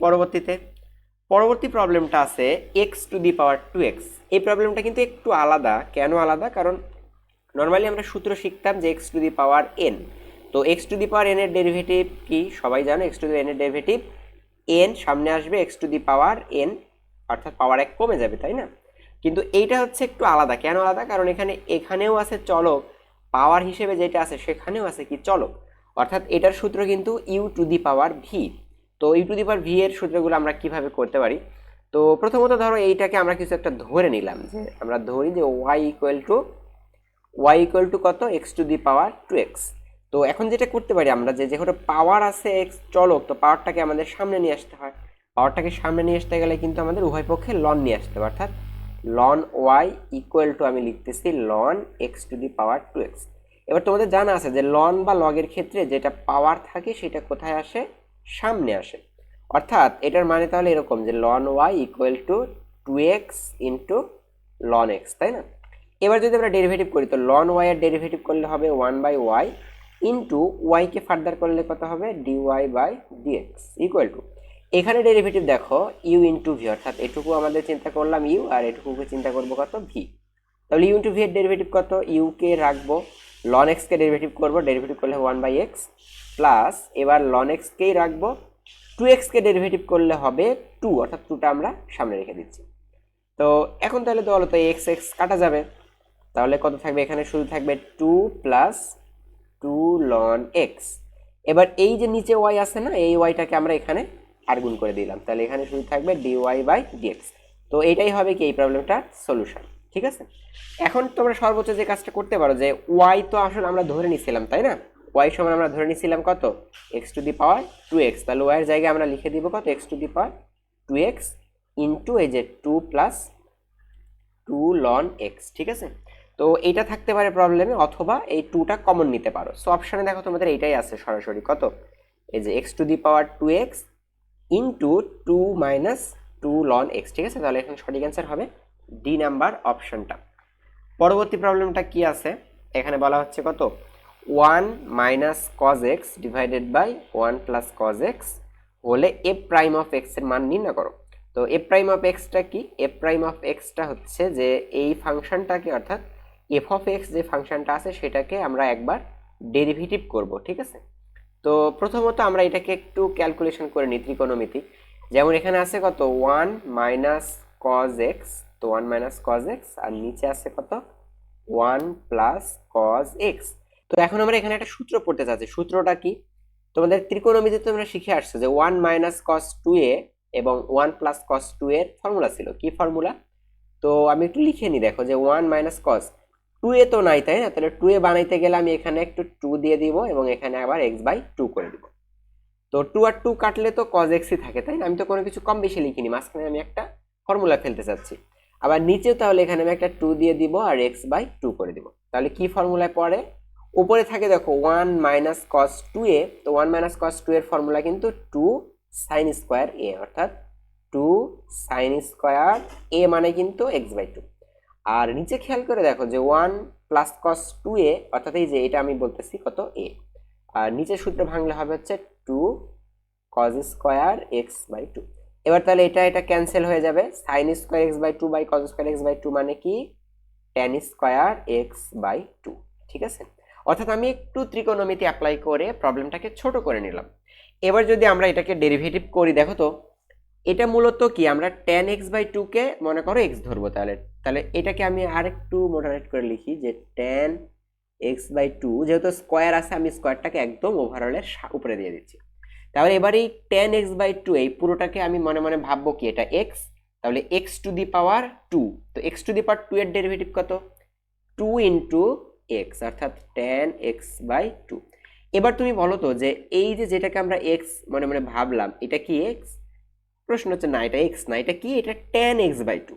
পরবর্তী প্রবলেমটা আছে x two the power 2x। এই প্রবলেমটা কিন্তু একটু আলাদা। কেন আলাদা? কারণ নর্মালি আমরা সূত্র শিখতাম যে x two the power n। তো x two the power n এর ডেরিভেটিভ কি সবাই জানো? x টু দি n এর ডেরিভেটিভ n সামনে আসবে x two the power n, অর্থাৎ পাওয়ার 1 কমে যাবে, তাই না? কিন্তু এইটা হচ্ছে একটু আলাদা। কেন আলাদা? কারণ এখানেও আছে চলক, পাওয়ার হিসেবে যেটা আছে সেখানেও আছে কি চলক, অর্থাৎ এটার সূত্র কিন্তু u to the power v. তো u to the power v এর সূত্রগুলো আমরা কিভাবে করতে পারি? তো প্রথমত ধরো এইটাকে আমরা কিছু একটা ধরে নিলাম, যে আমরা ধরি যে ওয়াই ইকুয়াল টু কত? X to the power 2x। তো এখন যেটা করতে পারি আমরা, যে যেহেতু পাওয়ার আছে এক্স চলক, তো পাওয়ারটাকে আমাদের সামনে নিয়ে আসতে হয়। পাওয়ারটাকে সামনে নিয়ে আসতে গেলে কিন্তু আমাদের উভয় পক্ষে লন নিয়ে আসতে হবে, অর্থাৎ লন ওয়াই ইকুয়াল টু আমি লিখতেছি ln x to the power 2x। এবার তোমাদের জানা আছে যে লন বা লগের ক্ষেত্রে যেটা পাওয়ার থাকে সেটা কোথায় আসে? সামনে আসে। অর্থাৎ এটার মানে তাহলে এরকম যে ln y equal to 2x into ln x, তাই না? এবার যদি আমরা ডেরিভেটিভ করি, তো লন ওয়াই এর ডেরিভেটিভ করলে হবে 1/y ইন্টু ওয়াইকে ফার্দার করলে কত হবে? dy by dx equal to, এখানে ডেরিভেটিভ দেখো ইউ ইন্টু ভি, অর্থাৎ এটুকু আমাদের চিন্তা করলাম ইউ, আর এটুকুকে চিন্তা করবো কত? ভি। তাহলে ইউ ইন্টু ভি এর ডেরিভেটিভ কত? ইউকে রাখবো, লন এক্সকে ডেরিভেটিভ করবো, ডেরিভেটিভ করলে 1/x প্লাস, এবার লন এক্সকেই রাখবো, 2xকে ডেরিভেটিভ করলে হবে 2, অর্থাৎ 2টা আমরা সামনে রেখে দিচ্ছি। তো এখন তাহলে তো বলো তো এক্স এক্স কাটা যাবে, তাহলে কত থাকবে? এখানে শুধু থাকবে 2 প্লাস 2 লন এক্স। এবার এই যে নিচে ওয়াই আছে না, এই ওয়াইটাকে আমরা এখানে আর গুণ করে দিলাম, তাহলে এখানে শুধু থাকবে ডিওয়াই বাই ডিএক্স। তো এইটাই হবে কি এই প্রবলেমটার সলিউশন, ঠিক আছে? এখন তোমরা সর্বোচ্চ যে কাজটা করতে পারো, যে ওয়াই তো আসলে আমরা ধরে নিছিলাম, তাই না? ওয়াই সমান আমরা ধরে নিছিলাম কত? X to the power 2x। তাহলে ওয়াই এর জায়গায় আমরা লিখে দিব কত? X to the power 2x into এই যে 2 প্লাস 2 লন এক্স, ঠিক আছে? তো এইটা থাকতে পারে প্রবলেমে, অথবা এই 2টা কমন নিতে পারো। সো অপশনে দেখো তোমাদের এইটাই আছে সরাসরি কত? এই যে x to the power 2x into 2 minus 2 ln x, ঠিক আছে? তাহলে এখানে সঠিক অ্যান্সার হবে ডি নাম্বার অপশনটা। পরবর্তী প্রবলেমটা কি আছে? এখানে বলা হচ্ছে কত? 1 minus cos x divided by 1 plus cos x হলে এফ প্রাইম অফ এক্স এর মান নির্ণয় করো। তো এফ প্রাইম অফ এক্সটা কি? এফ প্রাইম অফ এক্সটা হচ্ছে যে এই ফাংশনটাকে, অর্থাৎ এফ অফ এক্স যে ফাংশনটা আছে সেটাকে আমরা একবার ডেরিভেটিভ করব, ঠিক আছে? তো প্রথমত আমরা এটাকে একটু ক্যালকুলেশন করে নিই ত্রিকোণমিতি। যেমন এখানে আছে কত? 1 মাইনাস কজ এক্স, তো 1 মাইনাস কজ এক্স, আর নিচে আছে কত? 1 প্লাস কজ এক্স। তো এখন আমরা এখানে একটা সূত্র পড়তে চাচ্ছি। সূত্রটা কি? তোমাদের ত্রিকোণমিতিতে তোমরা শিখে আসছো যে 1 মাইনাস কস 2a এবং 1 প্লাস কস 2 এর ফর্মুলা ছিল। কি ফর্মুলা? তো আমি একটু লিখে নিই, দেখো যে 1 মাইনাস কস 2a তো নাই, তাই না? তাহলে 2a বানাইতে গেলে আমি এখানে একটু 2 দিয়ে দিব এবং এখানে আবার x/2 করে দিব। তো 2 আর 2 কাটলে তো cos x ই থাকে, তাই না? আমি তো কোনো কিছু কম বেশি লিখিনি, মাঝখানে আমি একটা ফর্মুলা ফেলতে চাচ্ছি। আবার নিচেও তাহলে এখানে আমি একটা 2 দিয়ে দিব আর x/2 করে দিব। তাহলে কি ফর্মুলায় পড়ে? উপরে থাকে দেখো 1 মাইনাস কস 2a, তো 1 মাইনাস কস 2 এর ফর্মুলা কিন্তু 2 সাইন স্কোয়ার a, অর্থাৎ 2 সাইন স্কোয়ার a মানে কিন্তু x/2। আর নিচে খেয়াল করে দেখো যে 1 প্লাস কস 2a, অর্থাৎ এই যে এটা আমি বলতেছি কত? a। আর নিচে সূত্র ভাঙলে হবে হচ্ছে 2 cos স্কয়ার x/2। এবার তাহলে এটা ক্যান্সেল হয়ে যাবে, sin square x/2 by cos square x/2 মানে কি? tan স্কয়ার x/2, ঠিক আছে? অর্থাৎ আমি একটু ত্রিকোণমিতি অ্যাপ্লাই করে প্রবলেমটাকে ছোট করে নিলাম। এবার যদি আমরা এটাকে ডেরিভেটিভ করি, দেখো তো এটা মূলত কি? আমরা tan x/2 কে মনে করো x ধরবো, তাহলে এটাকে আমি আরেকটু মডারেট করে লিখি যে tan x/2, যেহেতু স্কয়ার আছে আমি স্কয়ারটাকে একদম ওভারঅলের উপরে দিয়ে দিচ্ছি। তাহলে এবার এই tan x/2 এই পুরোটাকে আমি মনে মনে ভাববো কি এটা x, তাহলে x টু দি পাওয়ার 2। তো x টু দি পাওয়ার 2 এর ডেরিভেটিভ কত? 2 ইন্টু x, অর্থাৎ tan x/2। এবার তুমি বলো তো যে এই যে যেটাকে আমরা x মনে মনে ভাবলাম এটা কি x? প্রশ্ন হচ্ছে না, এটা x না, এটা কি? এটা tan x/2।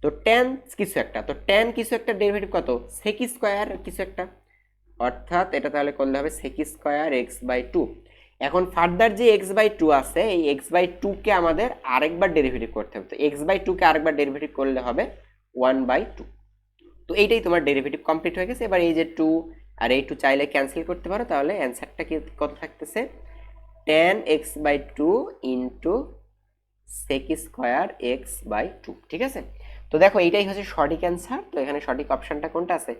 তো tan কিছু একটা, তো tan কিছু একটা ডেরিভেটিভ কত? sec স্কয়ার কিছু একটা, অর্থাৎ এটা তাহলে করলে হবে sec স্কয়ার x/2। এখন ফার্দার যে x/2 আছে, এই x/2 কে আমাদের আরেকবার ডেরিভেটিভ করতে হবে। তো x/2 কে আরেকবার ডেরিভেটিভ করলে হবে 1/2। তো এইটাই তোমার ডেরিভেটিভ কমপ্লিট হয়ে গেছে। এবার এই যে 2 আর এই টু চাইলে ক্যান্সেল করতে পারো, তাহলে অ্যান্সারটা কি কত থাকতেছে, tan x/2 into sec square x/2। ঠিক আছে, তো দেখো এইটাই হচ্ছে সঠিক অ্যান্সার। তো এখানে সঠিক অপশনটা কোনটা আছে,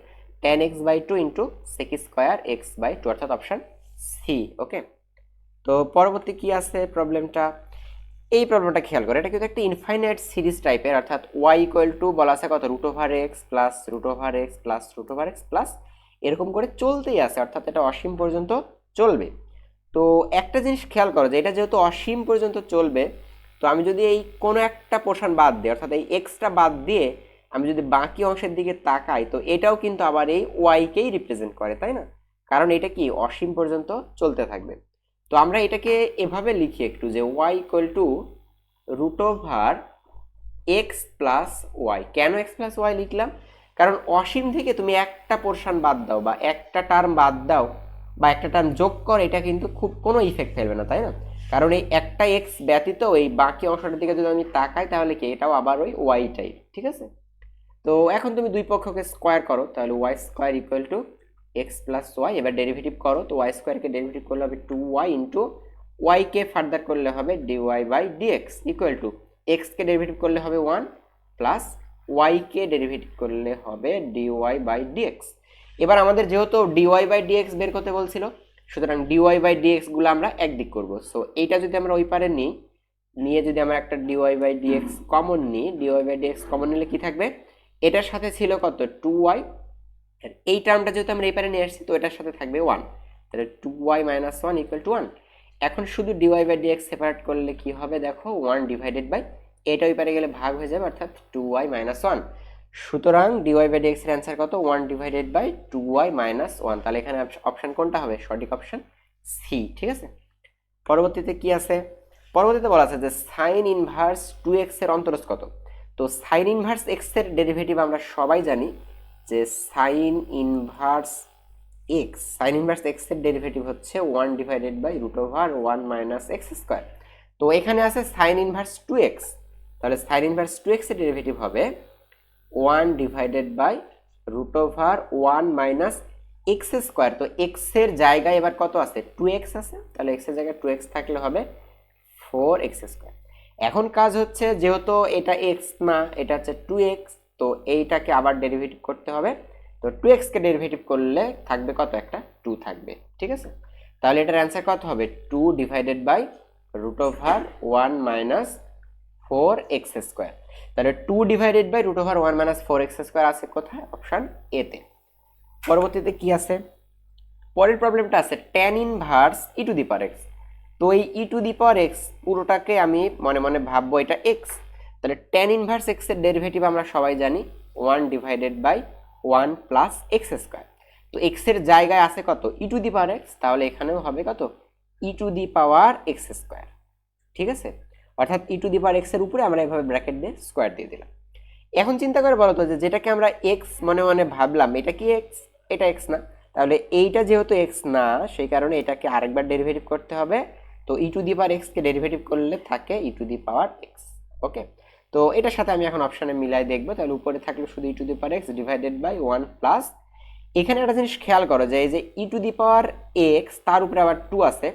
tan x/2 into sec square x/2, অর্থাৎ অপশন সি। ওকে, তো পরবর্তী কি আছে প্রবলেমটা, এই প্রবলেমটা খেয়াল করো, এটা কিন্তু একটা ইনফাইনাইট সিরিজ টাইপের, অর্থাৎ y ইকুয়াল টু বলা আছে কত, √x plus √x plus √x plus এরকম করে চলতেই আছে, অর্থাৎ এটা অসীম পর্যন্ত চলবে। তো একটা জিনিস খেয়াল করো যে এটা যেহেতু অসীম পর্যন্ত চলবে, তো আমি যদি এই কোনো একটা পোর্শন বাদ দিই, অর্থাৎ এই এক্সটা বাদ দিয়ে আমি যদি বাকি অংশের দিকে তাকাই, তো এটাও কিন্তু আবার এই ওয়াইকেই রিপ্রেজেন্ট করে, তাই না? কারণ এটা কি অসীম পর্যন্ত চলতে থাকবে। তো আমরা এটাকে এভাবে লিখি একটু, যে y equal to √x plus y. কেন এক্স প্লাস ওয়াই লিখলাম, কারণ অসীম থেকে তুমি একটা পোর্শন বাদ দাও বা একটা টার্ম বাদ দাও বা একটা টার্ম যোগ কর, এটা কিন্তু খুব কোনো ইফেক্ট ফেলবে না, তাই না? কারণ এই একটা এক্স ব্যতীত এই বাকি অংশটার দিকে যদি আমি তাকাই, তাহলে কি এটাও আবার ওই ওয়াই টাইপ। ঠিক আছে, তো এখন তুমি দুই পক্ষকে স্কোয়ার করো, তাহলে y square equal to x plus y. এবার ডেরিভেটিভ করো, তো ওয়াই স্কোয়ারকে ডেরিভেটিভ করলে হবে 2y ইন্টু ওয়াইকে ফার্দার করলে হবে dy/dx ইকুয়াল টু এক্সকে ডেরিভেটিভ করলে হবে 1 প্লাস ওয়াইকে ডেরিভেটিভ করলে হবে dy/dx। এবার আমাদের যেহেতু dy/dx বের করতে বলছিল, সুতরাং dy/dx গুলো আমরা একদিক করব। সো এইটা যদি আমরা ওই পারে নিয়ে যদি আমরা একটা dy/dx কমন নিই, dy/dx কমন নিলে কি থাকবে, এটার সাথে ছিল কত 2y, এই টার্মটা যেহেতু আমরা এই পারে নিয়ে আসছি, তো এটার সাথে থাকবে 1, তাহলে 2y - 1 = 1। এখন শুধু dy/dx সেপারেট করলে কি হবে, দেখো 1 ডিভাইডেড বাই এটা ওই পারে গেলে ভাগ হয়ে যাবে, অর্থাৎ 2y - 1। সুতরাং dy/dx এর অ্যান্সার কত, 1 ডিভাইডেড বাই 2y - 1। তাহলে এখানে অপশন কোনটা হবে, সঠিক অপশন সি। ঠিক আছে, পরবর্তীতে কি আছে, পরবর্তীতে বলা আছে যে সাইন ইনভার্স 2x এর অন্তরজ কত। তো সাইন ইনভার্স x এর ডেরিভেটিভ আমরা সবাই জানি যে সাইন ইনভার্স x এর ডেরিভেটিভ হচ্ছে 1 ডিভাইডেড বাই √1 - x²। তো এখানে আছে সাইন ইনভার্স 2x, তাহলে সাইন ইনভার্স 2x এর ডেরিভেটিভ হবে 1 ডিভাইডেড বাই √1 - x²। তো x এর জায়গায় এবার কত আছে, 2x আছে, তাহলে x এর জায়গায় 2x থাকলে হবে 4x²। এখন কাজ হচ্ছে, যেহেতু এটা x না, এটা হচ্ছে 2x, তো এইটাকে আবার ডেরিভেটিভ করতে হবে। তো 2x কে ডেরিভেটিভ করলে থাকবে কত, একটা 2 থাকবে। ঠিক আছে, তাহলে এটার অ্যান্সার কত হবে, 2 ডিভাইডেড বাই √1 - 4x²। তাহলে 2 ডিভাইডেড বাই √1 - 4x² আছে কোথায়, অপশন এ তে। পরবর্তীতে কি আছে, পরের প্রবলেমটা আছে tan ইনভার্স e⁴x। তো এই e⁴x পুরোটাকে আমি মনে মনে ভাববো এটা x, তাহলে tan ইনভার্স x এর ডেরিভেটিভ আমরা সবাই জানি 1 ডিভাইডেড বাই 1 প্লাস x²। তো x এর জায়গায় আছে কত, e⁴x, তাহলে এখানেও হবে কত, e⁴x²। ঠিক আছে, অর্থাৎ e⁴x এর উপরে আমরা এভাবে ব্র্যাকেট দিয়ে স্কোয়ার দিয়ে দিলাম। এখন চিন্তা করে বলো তো, যে যেটাকে আমরা x মনে মনে ভাবলাম, এটা কি x, এটা x না, তাহলে এইটা যেহেতু x না, সেই কারণে এটাকে আরেকবার ডেরিভেটিভ করতে হবে। তো e⁴x কে ডেরিভেটিভ করলে থাকে e⁴x। ওকে, তো এটার সাথে আমি এখন অপশনে মিলাই দেখবো, তাহলে উপরে থাকলো শুধু e⁴x ডিভাইডেড বাই 1 প্লাস, এখানে একটা জিনিস খেয়াল করো যে এই যে e⁴x তার উপরে আবার 2 আছে,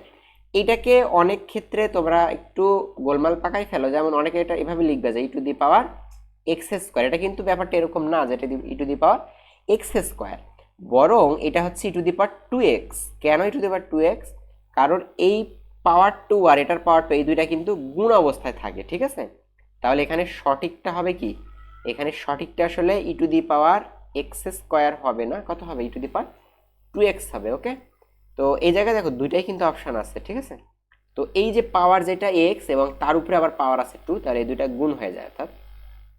এটাকে অনেক ক্ষেত্রে তোমরা একটু গোলমাল পাকাই ফেলো, যেমন অনেকে এটা এভাবে লিখবে যে e⁴x²। এটা কিন্তু ব্যাপারটা এরকম না যে এটা e⁴x², বরং এটা হচ্ছে e⁴2x। কেন e⁴2x, কারণ এই পাওয়ার 2 আর এটার পাওয়ার 2 এই দুইটা কিন্তু গুণ অবস্থায় থাকে। ঠিক আছে, তাহলে এখানে সঠিকটা হবে কি, এখানে সঠিকটা আসলে e⁴x² হবে না, কত হবে, e⁴2x হবে। ওকে, তো এই জায়গায় দেখো দুইটাই কিন্তু অপশন আছে। ঠিক আছে, তো এই যে পাওয়ার যেটা x এবং তার উপরে আবার পাওয়ার আছে 2, তাহলে এই দুইটা গুণ হয়ে যায়, অর্থাৎ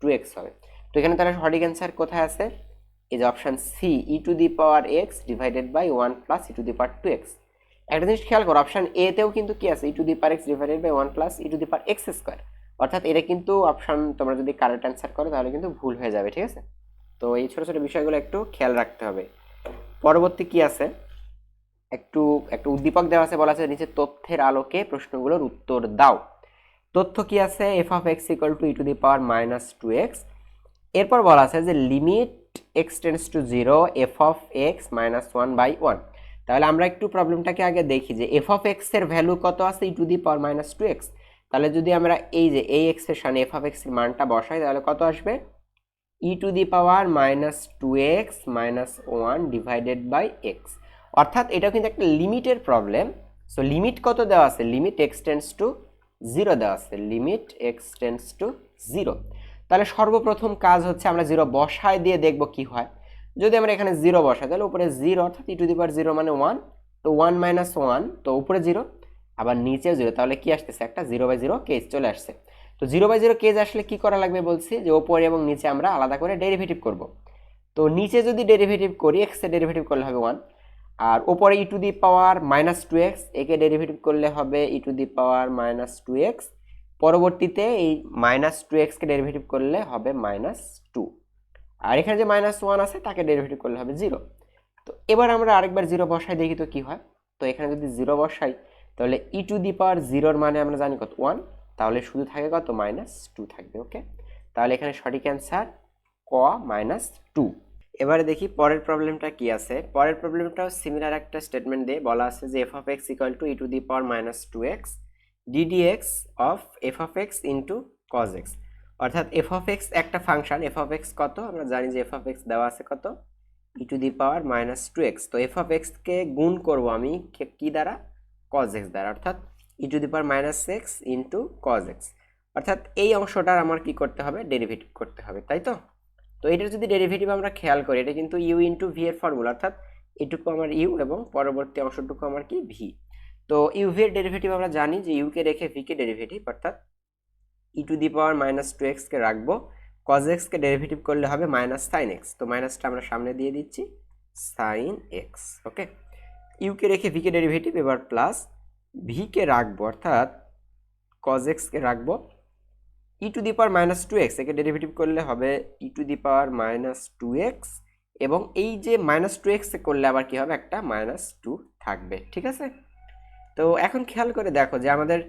2x হবে। তো এখানে তাহলে সঠিক অ্যান্সার কোথায় আছে, এই যে option C, e⁴x divided by 1 plus e⁴2x। একটা জিনিস খেয়াল করো, অপশন এ তেও কিন্তু কি আছে, e⁴x divided by 1 plus e⁴x², অর্থাৎ এটা কিন্তু অপশন তোমরা যদি কারেক্ট অ্যান্সার করো তাহলে কিন্তু ভুল হয়ে যাবে। ঠিক আছে, তো এই ছোট ছোট বিষয়গুলো একটু খেয়াল রাখতে হবে। পরবর্তী কি আছে, একটু উদ্দীপক দেওয়া আছে, বলা আছে নিচে তথ্যের আলোকে প্রশ্নগুলোর উত্তর দাও। তথ্য কি আছে, f(x = e⁻−2x)। এরপর বলা আছে যে limit x tends to zero f of x minus one by one. তাহলে আমরা একটু প্রবলেমটাকে আগে দেখি যে এফ অফ এক্স এর ভ্যালু কত আছে, e to the power minus two x. তাহলে যদি আমরা এই যে এই এক্সপ্রেশনে এফ অফ এক্স এর মানটা বসাই তাহলে কত আসবে, e to the power minus two x minus one divided by x. অর্থাৎ এটা কিন্তু একটা লিমিটের প্রবলেম। সো লিমিট কত দেওয়া আছে, limit x tends to zero দেওয়া আছে, limit x tends to zero. তাহলে সর্বপ্রথম কাজ হচ্ছে আমরা জিরো বসায় দিয়ে দেখব কি হয়। যদি আমরা এখানে জিরো বসাই তাহলে উপরে জিরো, অর্থাৎ e to the power zero মানে ওয়ান, তো ওয়ান মাইনাস ওয়ান, তো উপরে জিরো আবার নিচেও জিরো, তাহলে কি আসতেছে, একটা জিরো বাই জিরো কেস চলে আসছে। তো জিরো বাই জিরো কেস আসলে কি করা লাগবে বলছি, যে ওপরে এবং নিচে আমরা আলাদা করে ডেরিভেটিভ করব। তো নিচে যদি ডেরিভেটিভ করি, এক্স এর ডেরিভেটিভ করলে হবে ওয়ান, আর ওপরে e to the power minus two x, একে ডেরিভেটিভ করলে হবে e to the power minus two x, পরবর্তীতে এই মাইনাস টু এক্সকে ডেরিভেটিভ করলে হবে মাইনাস টু, আর এখানে যে মাইনাস ওয়ান আছে তাকে ডেরিভেটিভ করলে হবে জিরো। তো এবার আমরা আরেকবার জিরো বসাই দেখি তো কি হয়। তো এখানে যদি জিরো বসাই তাহলে ই টু দি পাওয়ার জিরোর মানে আমরা জানি কত, ওয়ান, তাহলে শুধু থাকে কত, মাইনাস টু থাকবে। ওকে, তাহলে এখানে সঠিক অ্যান্সার ক মাইনাস টু। এবারে দেখি পরের প্রবলেমটা কি আছে। পরের প্রবলেমটাও সিমিলার একটা স্টেটমেন্ট দিয়ে বলা আছে যে f of x equal to e to the power minus two x d d x of f of x into cos x. অর্থাৎ এফ অফ এক্স একটা ফাংশন, এফ অফ এক্স কত আমরা জানি যে এফ অফ এক্স দেওয়া আছে কত, e to the power minus two x. তো এফ অফ এক্সকে গুণ করবো আমি কি দ্বারা, কজ এক্স দ্বারা, অর্থাৎ e to the power minus x into cos x. অর্থাৎ এই অংশটার আমার কি করতে হবে, ডেরিভেটিভ করতে হবে, তাই তো। তো এটার যদি ডেরিভেটিভ আমরা খেয়াল করি, এটা কিন্তু ইউ ইন্টু ভি এর ফর্মুলা, অর্থাৎ এটুকু আমার ইউ এবং পরবর্তী অংশটুকু আমার কি ভি। তো ইউ ভি এর ডেরিভেটিভ আমরা জানি যে ইউকে রেখে ভি কে ডেরিভেটিভ, অর্থাৎ e to the power minus two এক্সকে রাখবো, কজ এক্সকে ডেরিভেটিভ করলে হবে মাইনাস সাইন এক্স, তো মাইনাসটা আমরা সামনে দিয়ে দিচ্ছি, সাইন এক্স। ওকে, ইউকে রেখে ভিকে ডেরিভেটিভ, এবার প্লাস ভিকে রাখবো, অর্থাৎ কজ এক্সকে রাখবো, e to the power minus two x, একে ডেরিভেটিভ করলে হবে e to the power minus two x, এবং এই যে মাইনাস টু এক্স করলে আবার কি হবে, একটা মাইনাস টু থাকবে। ঠিক আছে, তো এখন খেয়াল করে দেখো যে আমাদের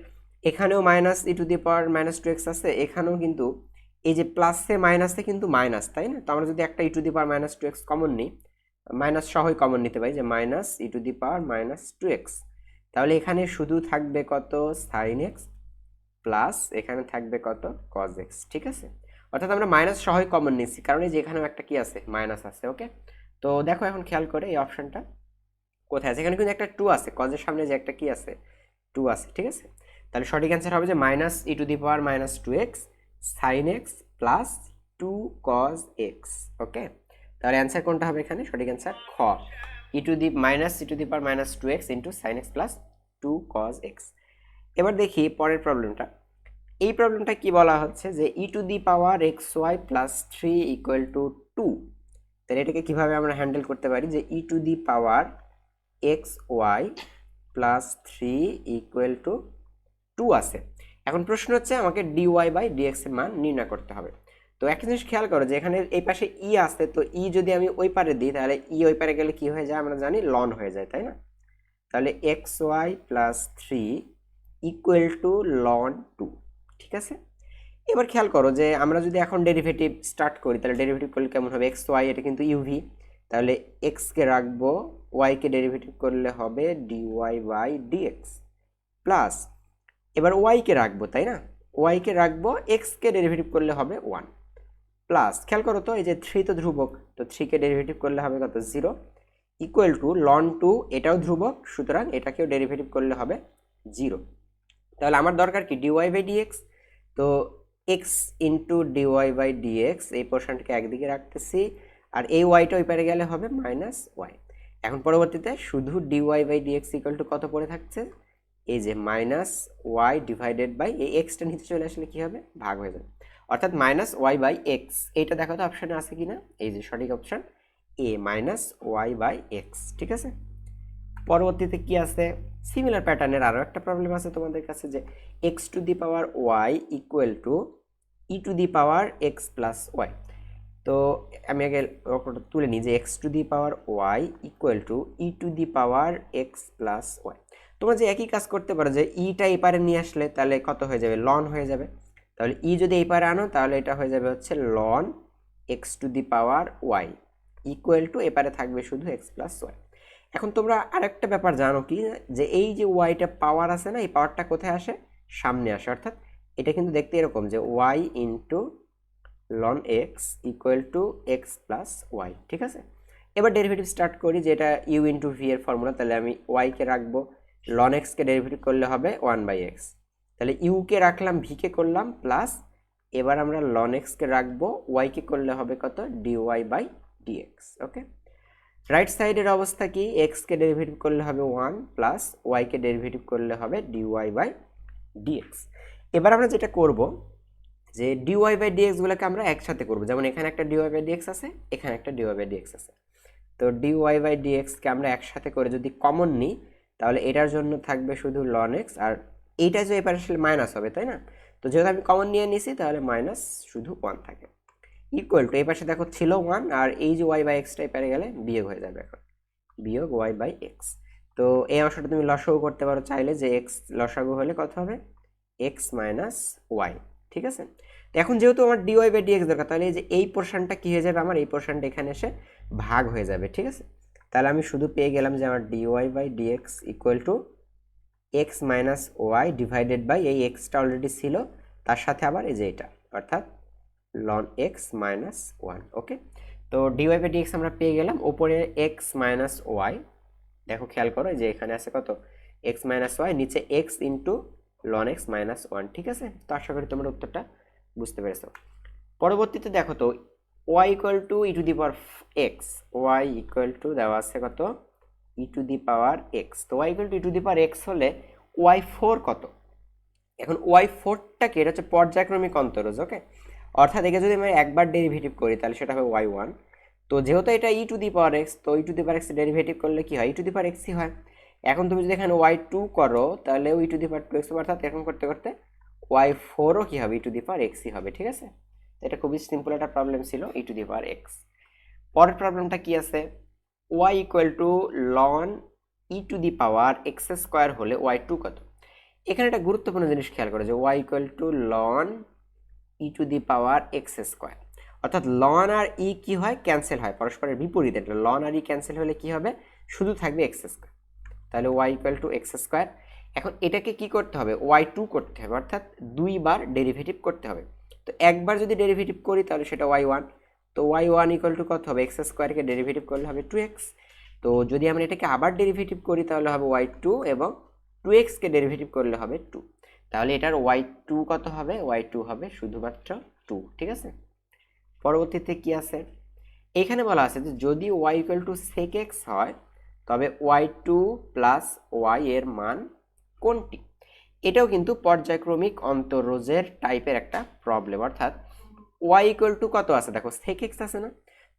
এখানেও minus e to the power minus two x আছে, এখানেও কিন্তু এই যে প্লাসে মাইনাসে কিন্তু মাইনাস, তাই না। তো আমরা যদি একটা e to the power minus two x common নিই, মাইনাস সহই কমন নিতে পারি, যে minus e to the power minus two x, তাহলে এখানে শুধু থাকবে কত, সাইন এক্স, প্লাস এখানে থাকবে কত, কজ এক্স। ঠিক আছে, অর্থাৎ আমরা মাইনাস সহই কমন নিচ্ছি, কারণ এই যে এখানেও একটা কি আছে, মাইনাস আছে। ওকে, তো দেখো এখন খেয়াল করে এই অপশনটা কোথায় আছে, এখানে কিন্তু একটা টু আছে, কজের সামনে যে একটা কি আছে, টু আছে। ঠিক আছে, তাহলে সঠিক অ্যান্সার হবে যে minus e to the power minus two x sine x plus two cos x. Okay, তাহলে অ্যান্সার কোনটা হবে এখানে, সঠিক অ্যান্সার খ, e to the minus e to the power minus two x into sine x plus two cos x. এবার দেখি পরের প্রবলেমটা। এই প্রবলেমটা কি বলা হচ্ছে যে e to the power x y plus three equal to two. তাহলে এটাকে কিভাবে আমরা হ্যান্ডেল করতে পারি, যে e to the power x y plus three equal to two আছে। এখন প্রশ্ন হচ্ছে আমাকে ডিওয়াই বাই ডিএক্স এর মান নির্ণয় করতে হবে। তো একটা জিনিস খেয়াল করো যে এখানে এই পাশে ই আছে, তো ই যদি আমি ওই পারে দিই তাহলে ই ওই পারে গেলে কি হয়ে যায় আমরা জানি, লন হয়ে যায়, তাই না। তাহলে x y plus three equal to ln two. ঠিক আছে, এবার খেয়াল করো যে আমরা যদি এখন ডেরিভেটিভ স্টার্ট করি তাহলে ডেরিভেটিভ করলে কেমন হবে, এক্স ওয়াই এটা কিন্তু ইউভি, তাহলে এক্সকে রাখবো, ওয়াইকে ডেরিভেটিভ করলে হবে ডিওয়াই বাই ডিএক্স, প্লাস এবার ওয়াইকে রাখবো, তাই না, ওয়াইকে রাখবো, এক্সকে ডেরিভেটিভ করলে হবে ওয়ান, প্লাস খেয়াল করো তো এই যে থ্রি তো ধ্রুবক, তো থ্রিকে ডেরিভেটিভ করলে হবে কত, zero, equal to ln two, এটাও ধ্রুবক, সুতরাং এটাকেও ডেরিভেটিভ করলে হবে জিরো। তাহলে আমার দরকার কি, ডিওয়াই বাই ডিএক্স, তো x into dy by dx, এই পোর্শনটাকে একদিকে রাখতেছি, আর এই ওয়াইটা ওই পারে গেলে হবে মাইনাস ওয়াই। এখন পরবর্তীতে শুধু dy by dx equal to কত পড়ে থাকছে, এই যে মাইনাস ওয়াই ডিভাইডেড বাই এই এক্সটা নিচে চলে আসলে কি হবে, ভাগ হয়ে যাবে, অর্থাৎ মাইনাস ওয়াই বাই এক্স। এইটা দেখো তো অপশানে আছে কিনা, এই যে সঠিক option A, minus y by x. ঠিক আছে, পরবর্তীতে কি আছে, সিমিলার প্যাটার্নের আরও একটা প্রবলেম আছে তোমাদের কাছে, যে x to the power y equal to e to the power x plus y. তো আমি আগে অঙ্কটা তুলে নিই, যে x to the power y equal to e to the power x plus y. তোমরা যে একই কাজ করতে পারো, যে ইটা এই পারে নিয়ে আসলে তাহলে কত হয়ে যাবে, লন হয়ে যাবে, তাহলে ই যদি এই পারে আনো তাহলে এটা হয়ে যাবে হচ্ছে ln x to the power y equal to এপারে থাকবে শুধু এক্স প্লাস ওয়াই। এখন তোমরা আরেকটা ব্যাপার জানো কি, যে এই যে ওয়াইটা পাওয়ার আছে না, এই পাওয়ারটা কোথায় আসে, সামনে আসে। অর্থাৎ এটা কিন্তু দেখতে এরকম যে y into ln x equal to x plus y. ঠিক আছে, এবার ডেরিভেটিভ স্টার্ট করি, যেটা ইউ ইন্টু ভি এর ফর্মুলা। তাহলে আমি ওয়াইকে রাখবো, লন এক্সকে ডেরিভেটিভ করলে হবে ওয়ান বাই এক্স, তাহলে ইউকে রাখলাম, ভিকে করলাম প্লাস, এবার আমরা লন এক্সকে রাখবো, ওয়াইকে করলে হবে কত, dy by dx. Okay, right সাইডের অবস্থা কি, এক্সকে ডেরিভেটিভ করলে হবে ওয়ান প্লাস ওয়াইকে ডেরিভেটিভ করলে হবে ডিওয়াই বাই ডিএক্স। এবার আমরা যেটা করব, যে ডিওয়াই বাই ডিএক্স গুলোকে আমরা একসাথে করব, যেমন এখানে একটা ডিওয়াই বাই ডিএক্স আছে, এখানে একটা ডিওয়াই বাই ডিএক্স আছে। তো ডিওয়াই বাই ডিএক্সকে আমরা একসাথে করে যদি কমন নিই, তাহলে এটার জন্য থাকবে শুধু লন এক্স, আর এইটা যে এপারে আসলে মাইনাস হবে, তাই না? তো যেহেতু আমি কমন নিয়ে নিছি, তাহলে মাইনাস শুধু ওয়ান থাকে, ইকুয়াল টু এই পাশে দেখো ছিল ওয়ান, আর এই যে ওয়াই বাই এক্সটা এপারে গেলে বিয়োগ হয়ে যাবে, এখন বিয়োগ ওয়াই বাই এক্স। তো এই অংশটা তুমি লসাগু করতে পারো চাইলে, যে এক্স লসাগু হলে কত হবে, এক্স মাইনাস ওয়াই। ঠিক আছে, তো এখন যেহেতু আমার ডিওয়াই বাই ডিএক্স দরকার, তাহলে এই যে এই পোর্শনটা কি হয়ে যাবে, আমার এই পোর্শনটা এখানে এসে ভাগ হয়ে যাবে। ঠিক আছে, তাহলে আমি শুধু পেয়ে গেলাম যে আমার dy by dx equal to x minus y divided by, এই এক্সটা অলরেডি ছিল, তার সাথে আবার এই যে এটা, অর্থাৎ ln x minus one. Okay, তো ডিওয়াই বাই ডিএক্স আমরা পেয়ে গেলাম, ওপরে এক্স মাইনাস ওয়াই, দেখো খেয়াল করো যে এখানে আছে কত, এক্স মাইনাস ওয়াই, নিচে x into ln x minus one. ঠিক আছে, তো আশা করি তোমরা উত্তরটা বুঝতে পেরেছো। পরবর্তীতে দেখো তো, y equal to e to the power x, y equal to দেওয়া আছে কত, e to the power x. তো y equal to e to the power x হলে ওয়াই ফোর কত, এখন ওয়াই ফোরটাকে, এটা হচ্ছে পর্যায়ক্রমিক অন্তরজ। ওকে, অর্থাৎ একে যদি আমি একবার ডেরিভেটিভ করি, তাহলে সেটা হবে ওয়াই ওয়ান। তো যেহেতু এটা ই টু দি পাওয়ার এক্স, তো e to the power x derivative করলে কি হয়, ই টু দি পাওয়ার এক্সই হয়। এখন তুমি যদি এখানে ওয়াই টু করো, তাহলে e to the power two x, অর্থাৎ এরকম করতে করতে ওয়াই ফোরও কি হবে, ই টু দি পাওয়ার এক্সই হবে। ঠিক আছে, এটা খুবই সিম্পল একটা প্রবলেম ছিল, ই টু দি পাওয়ার এক্স। পরের প্রবলেমটা কি আছে, y equal to ln e to the power x square হলে ওয়াই টু কত। এখানে একটা গুরুত্বপূর্ণ জিনিস খেয়াল করো, যে y equal to ln e to the power x square, অর্থাৎ লন আর ই কি হয়, ক্যান্সেল হয়, পরস্পরের বিপরীতে। লন আর ই ক্যান্সেল হলে কি হবে, শুধু থাকবে এক্স স্কোয়ার, তাহলে y equal to x square. এখন এটাকে কি করতে হবে, ওয়াই টু করতে হবে, অর্থাৎ দুইবার ডেরিভেটিভ করতে হবে। তো একবার যদি ডেরিভেটিভ করি, তাহলে সেটা ওয়াই ওয়ান। তো ওয়াই ওয়ান ইকুয়াল টু কত হবে, এক্স স্কোয়ারকে ডেরিভেটিভ করলে হবে টু এক্স। তো যদি আমরা এটাকে আবার ডেরিভেটিভ করি, তাহলে হবে ওয়াই টু, এবং টু এক্সকে ডেরিভেটিভ করলে হবে টু। তাহলে এটার ওয়াই টু কত হবে, ওয়াই টু হবে শুধুমাত্র টু। ঠিক আছে, পরবর্তীতে কি আছে, এখানে বলা আছে যে যদি y equal to sec x হয়, তবে ওয়াই টু প্লাস ওয়াই এর মান কোনটি। এটাও কিন্তু পর্যায়ক্রমিক অন্তরজের টাইপের একটা প্রবলেম, অর্থাৎ ওয়াই ইকুয়াল টু কত আছে, দেখো সেক এক্স আছে না,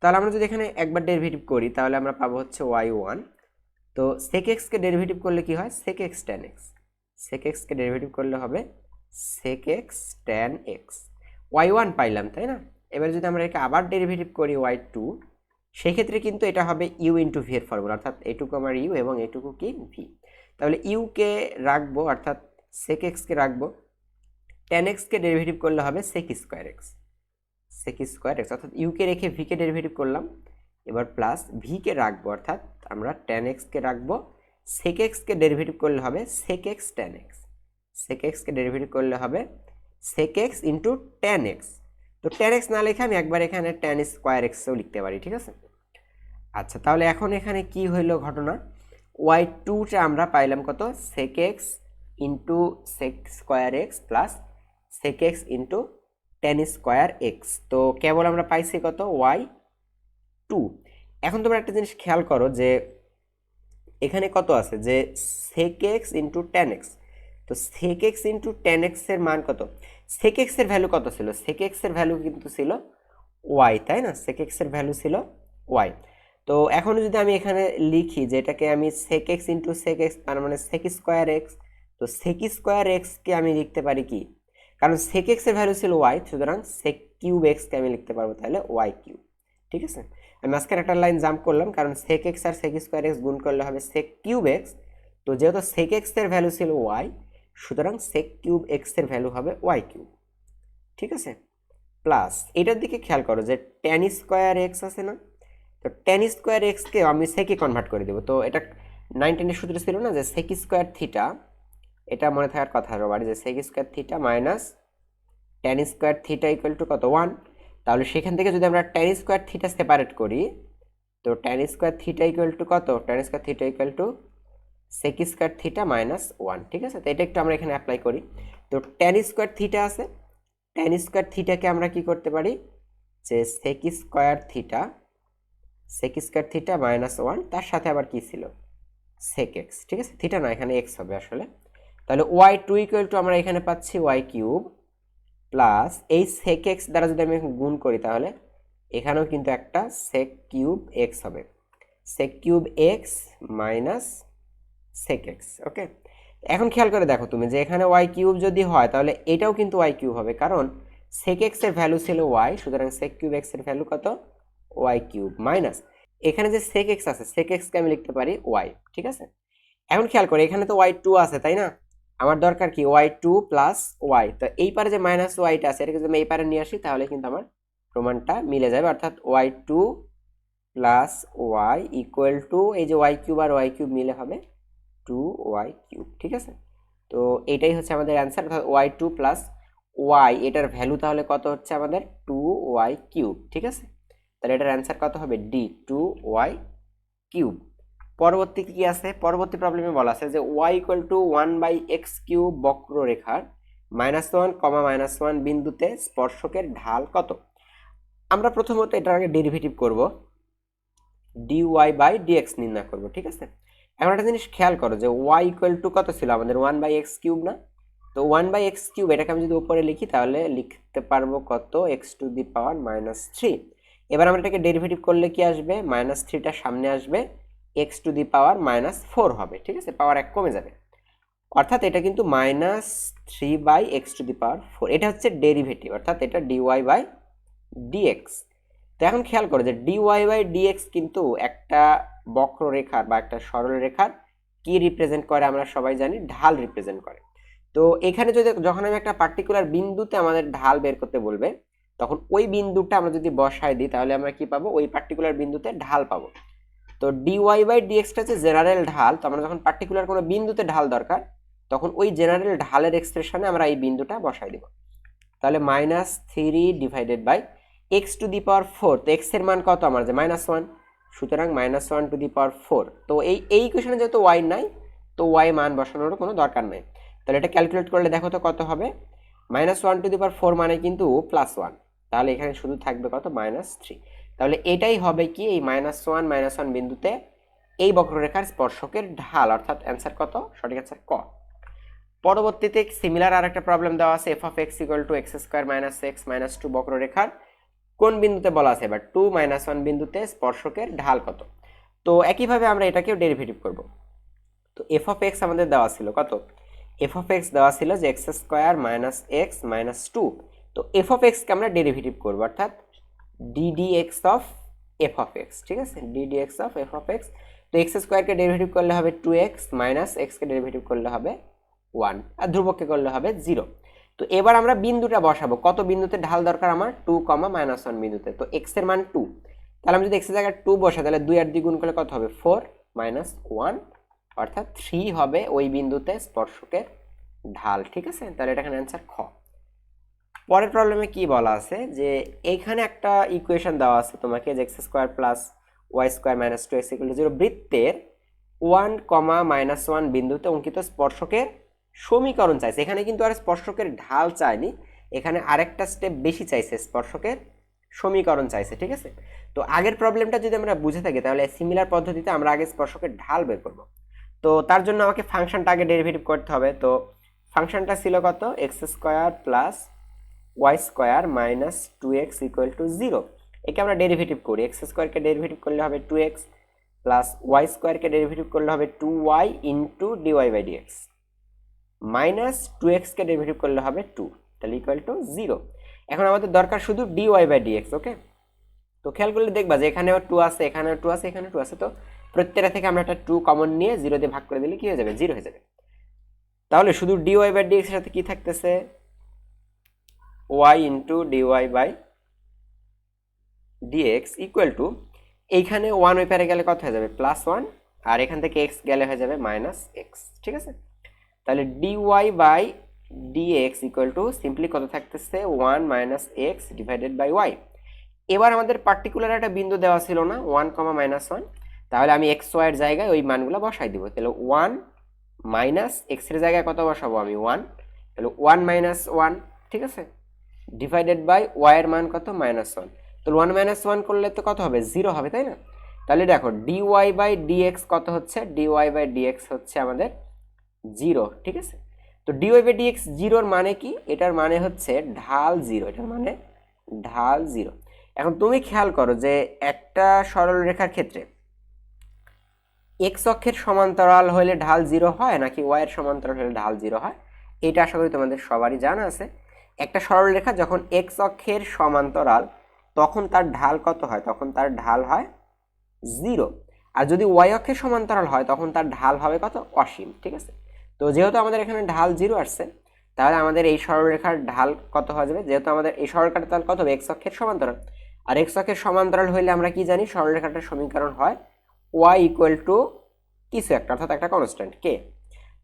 তাহলে আমরা যদি এখানে একবার ডেরিভেটিভ করি, তাহলে আমরা পাবো হচ্ছে ওয়াই ওয়ান। তো সেক এক্সকে ডেরিভেটিভ করলে কি হয়, সেক এক্স ট্যান এক্স, সেক এক্সকে ডেরিভেটিভ করলে হবে sec x tan x. Y one পাইলাম, তাই না? এবার যদি আমরা একে আবার ডেরিভেটিভ করি ওয়াই টু, সেক্ষেত্রে কিন্তু এটা হবে ইউ ইন্টু ভি এর ফর্মুলা, অর্থাৎ এটুকু আমার ইউ এবং এটুকু কি ভি। তাহলে ইউকে রাখবো, অর্থাৎ সেক এক্সকে রাখবো, ট্যান এক্সকে ডেরিভেটিভ করলে হবে sec square x, sec square x, অর্থাৎ ইউকে রেখে ভিকে ডেরিভেটিভ করলাম, এবার প্লাস ভিকে রাখবো, অর্থাৎ আমরা ট্যান এক্সকে রাখবো, সেক এক্সকে ডেরিভেটিভ করলে হবে সেক এক্স ট্যান এক্স, সেক এক্সকে ডেরিভেটিভ করলে হবে sec x into tan x. তো ট্যান এক্স না লিখে আমি একবার এখানে ট্যান স্কোয়ার এক্সও লিখতে পারি। ঠিক আছে, আচ্ছা, তাহলে এখন এখানে কি হইলো ঘটনা, ওয়াই টুটা আমরা পাইলাম কত, sec x into sec square x plus sec x into tan square x. তো কেবল আমরা পাইছি কত, ওয়াই টু। এখন তোমরা একটা জিনিস খেয়াল করো, যে এখানে কত আছে, যে sec x into tan x. তো sec x into tan x এর মান কত, সেক এক্স এর ভ্যালু কত ছিল, সেক এক্স এর ভ্যালু কিন্তু ছিল ওয়াই, তাই না? সেক এক্স এর ভ্যালু ছিল ওয়াই। তো এখন যদি আমি এখানে লিখি যে এটাকে আমি sec x into sec x, তার মানে সেক স্কোয়ার এক্স। তো সেক স্কোয়ার এক্সকে আমি লিখতে পারি কি, কারণ সেক এক্স এর ভ্যালু ছিল ওয়াই, সুতরাং সেক কিউব এক্সকে আমি লিখতে পারবো তাহলে ওয়াই কিউব। ঠিক আছে, আমি মাঝখানে একটা লাইন জাম্প করলাম, কারণ সেক এক্স আর সেক স্কোয়ার এক্স গুণ করলে হবে সেক কিউব এক্স। তো যেহেতু সেক এক্স এর ভ্যালু ছিল ওয়াই, সুতরাং সেক কিউব এক্স এর ভ্যালু হবে ওয়াই কিউব। ঠিক আছে, প্লাস এটার দিকে খেয়াল করো যে ট্যান স্কোয়ার এক্স আছে না, তো ট্যান স্কোয়ার এক্সকে আমি সেকে কনভার্ট করে দেবো। তো এটা 9 সূত্র ছিল না যে সেক স্কোয়ার থিটা, এটা মনে থাকার কথা সবার যে sec square theta minus tan square theta equal to কত 1। তাহলে সেখান থেকে যদি আমরা ট্যান স্কোয়ার থিটা সেপারেট করি, তো tan square theta equal to কত, tan square theta equal to sec square theta minus 1। ঠিক আছে, তো এটা একটু আমরা এখানে অ্যাপ্লাই করি। তো ট্যান স্কোয়ার থিটা আছে, ট্যান স্কোয়ার থিটাকে আমরা কি করতে পারি যে সেক স্কোয়ার থিটা মাইনাস 1, তার সাথে আবার কি ছিল সেক এক্স। ঠিক আছে, থিটা না, এখানে এক্স হবে আসলে। তাহলে ওয়াই টু ইকুয়াল টু আমরা এখানে পাচ্ছি ওয়াই কিউব প্লাস এই সেক এক্স দ্বারা যদি আমি গুণ করি তাহলে এখানেও কিন্তু একটা সেক কিউব এক্স হবে, sec cube x minus sec x. Okay, এখন খেয়াল করে দেখো তুমি যে এখানে ওয়াই কিউব যদি হয় তাহলে এটাও কিন্তু ওয়াই কিউব হবে, কারণ সেক এক্স এর ভ্যালু ছিল ওয়াই, সুতরাং সেক কিউব এক্স এর ভ্যালু কত ওয়াই কিউব মাইনাস এখানে যে সেক এক্স আছে সেক এক্সকে আমি লিখতে পারি ওয়াই। ঠিক আছে, এখন খেয়াল করে এখানে তো ওয়াই টু আছে তাই না, আমার দরকার কি ওয়াই টু প্লাস ওয়াই। তো এই পারে যে মাইনাস ওয়াইটা আছে এটাকে যদি আমি এই পারে নিয়ে আসি তাহলে কিন্তু আমার প্রমাণটা মিলে যাবে, অর্থাৎ y two plus y equal to এই যে ওয়াই কিউব আর ওয়াই কিউব মিলে হবে টু ওয়াই কিউব। ঠিক আছে, তো এটাই হচ্ছে আমাদের অ্যান্সার, অর্থাৎ ওয়াই টু প্লাস ওয়াই এটার ভ্যালু তাহলে কত হচ্ছে আমাদের টু ওয়াই কিউব। ঠিক আছে, তাহলে এটার অ্যান্সার কত হবে ডি, টু ওয়াই কিউব। পরবর্তী কি আছে, পরবর্তী প্রবলেমে বলা আছে যে y equal two 1/x cube বক্ররেখার -1, -1 বিন্দুতে স্পর্শকের ঢাল কত। আমরা প্রথমত এটার আগে ডেরিভেটিভ করব, dy/dx নির্ণয় করব। ঠিক আছে, এখন একটা জিনিস খেয়াল করো যে y ইকুয়াল টু কত ছিল আমাদের 1/x কিউব না, তো 1/x কিউব এটাকে আমি যদি উপরে লিখি তাহলে লিখতে পারবো কত x⁻³ এবার আমরা এটাকে ডেরিভেটিভ করলে কি আসবে -3টা সামনে আসবে x⁻⁻4 হবে। ঠিক আছে, পাওয়ার 1 কমে যাবে, অর্থাৎ এটা কিন্তু -3/x⁴, এটা হচ্ছে ডেরিভেটিভ, অর্থাৎ এটা dy/dx। তো এখন খেয়াল করো যে dy/dx কিন্তু একটা বক্ররেখার বা একটা সরলরেখার কি রিপ্রেজেন্ট করে আমরা সবাই জানি ঢাল রিপ্রেজেন্ট করে। তো এখানে যদি যখন আমি একটা পার্টিকুলার বিন্দুতে আমাদের ঢাল বের করতে বলবে তখন ওই বিন্দুটা আমরা যদি বসায় দিই তাহলে আমরা কি পাবো, ওই পার্টিকুলার বিন্দুতে ঢাল পাবো। তো dy/dx টা হচ্ছে জেনারেল ঢাল, তো আমরা যখন পার্টিকুলার কোনো বিন্দুতে ঢাল দরকার তখন ওই জেনারেল ঢালের এক্সপ্রেশনে আমরা এই বিন্দুটা বসাই দেব। তাহলে -3/x⁴, তো x এর মান কত আমার যে -1, সুতরাং -1/4। তো এই ইকুয়েশনে যেহেতু y নাই তো y মান বসানোর কোনো দরকার নাই, তাহলে এটা ক্যালকুলেট করলে দেখো তো কত হবে, -1/4 মানে কিন্তু +1, তাহলে এখানে শুধু থাকবে কত -3। তাহলে এটাই হবে কি এই -1 -1 বিন্দুতে এই বক্ররেখার স্পর্শকের ঢাল, অর্থাৎ অ্যান্সার কত, সঠিক অ্যান্সার ক। পরবর্তীতে সিমিলার আর একটা প্রবলেম দেওয়া আছে f(x = x² - x - 2 বক্ররেখার কোন বিন্দুতে বলা আছে এবার 2 - 1 বিন্দুতে স্পর্শকের ঢাল কত। তো একইভাবে আমরা এটাকেও ডেরিভেটিভ করব। তো f(x) আমাদের দেওয়া ছিল কত, f(x) দেওয়া ছিল যে x² - x - 2। তো f(x) কে আমরা ডেরিভেটিভ করব, অর্থাৎ ddx of f(x). ঠিক আছে, ddx of f(x). তো x² কে ডেরিভেটিভ করলে হবে 2x মাইনাস x কে ডেরিভেটিভ করলে হবে 1 আর ধ্রুবককে করলে হবে 0। তো এবার আমরা বিন্দুটা বসাবো, কত বিন্দুতে ঢাল দরকার আমার 2, -1 বিন্দুতে। তো x এর মান 2, তাহলে আমি যদি x এর জায়গায় 2 বসাই তাহলে 2 আর 2 গুণ করলে কত হবে 4 - 1, অর্থাৎ 3 হবে ওই বিন্দুতে স্পর্শকের ঢাল। ঠিক আছে, তাহলে এটা এখানে অ্যান্সার খ। পরের প্রবলেমে কি বলা আছে যে এখানে একটা ইকুয়েশন দেওয়া আছে তোমাকে যে x² + y² - 2x = 0 বৃত্তের 1, -1 বিন্দুতে অঙ্কিত স্পর্শকের সমীকরণ চাইছে। এখানে কিন্তু আর স্পর্শকের ঢাল চায়নি, এখানে আরেকটা স্টেপ বেশি চাইছে, স্পর্শকের সমীকরণ চাইছে। ঠিক আছে, তো আগের প্রবলেমটা যদি আমরা বুঝে থাকি তাহলে সিমিলার পদ্ধতিতে আমরা আগে স্পর্শকের ঢাল বের করব। তো তার জন্য আমাকে ফাংশনটা আগে ডেরিভেটিভ করতে হবে। তো ফাংশনটা ছিল কত x² + y² - 2x = 0। একে আমরা ডেরিভেটিভ করি, x² কে ডেরিভেটিভ করলে হবে 2x প্লাস y² কে ডেরিভেটিভ করলে হবে 2y into dy/dx minus 2x কে ডেরিভেটিভ করলে হবে 2, তাহলে = 0। এখন আমাদের দরকার শুধু dy/dx। ওকে, তো খেয়াল করলে দেখবা যে এখানেও 2 আছে, এখানেও 2 আছে, এখানেও 2 আছে, তো প্রত্যেকটা থেকে আমরা একটা 2 কমন নিয়ে 0 দিয়ে ভাগ করে দিলে কি হয়ে যাবে 0 হয়ে যাবে। তাহলে শুধু dy/dx এর সাথে কি থাকতেছে y into dy by dx equal to, এইখানে ওয়ান ওই পারে গেলে কত হয়ে যাবে +1, আর এখান থেকে এক্স গেলে হয়ে যাবে -x, ঠিক আছে। তাহলে dy by dx equal to simply কত থাকতেছে 1 - x ডিভাইডেড বাই ওয়াই। এবার আমাদের পার্টিকুলার একটা বিন্দু দেওয়া ছিল না 1, -1, তাহলে আমি এক্স ওয়াই এর জায়গায় ওই মানগুলো বসাই দিব। তাহলে 1 - x এর জায়গায় কত বসাবো আমি 1, তাহলে 1 - 1, ঠিক আছে, ডিভাইডেড বাই ওয়াই এর মান কত -1। তাহলে 1 - 1 করলে তো কত হবে 0 হবে, তাই না। তাহলে দেখো ডিওয়াই বাই ডিএক্স কত হচ্ছে, ডিওয়াই বাই ডিএক্স হচ্ছে আমাদের 0, ঠিক আছে। তো ডিওয়াই বাই ডিএক্স 0-র মানে কি, এটার মানে হচ্ছে ঢাল 0, এটার মানে ঢাল 0। এখন তুমি খেয়াল করো যে একটা সরল রেখার ক্ষেত্রে এক্স অক্ষের সমান্তরাল হলে ঢাল 0 হয় নাকি ওয়াই এর সমান্তরাল হলে ঢাল 0 হয়, এটা আশা করি তোমাদের সবারই জানা আছে। একটা সরল রেখা যখন এক্স অক্ষের সমান্তরাল তখন তার ঢাল কত হয়, তখন তার ঢাল হয় 0, আর যদি ওয়াই অক্ষের সমান্তরাল হয় তখন তার ঢাল হবে কত, অসীম, ঠিক আছে। তো যেহেতু আমাদের এখানে ঢাল 0 আসছে, তাহলে আমাদের এই সরলরেখার ঢাল কত হয়ে যাবে, যেহেতু আমাদের এই সরলরেখাটা তাহলে কত হবে এক্স অক্ষের সমান্তরাল, আর এক্স অক্ষের সমান্তরাল হইলে আমরা কি জানি সরলরেখাটার সমীকরণ হয় ওয়াই ইকুয়াল টু কিছু একটা, অর্থাৎ একটা কনস্ট্যান্ট কে।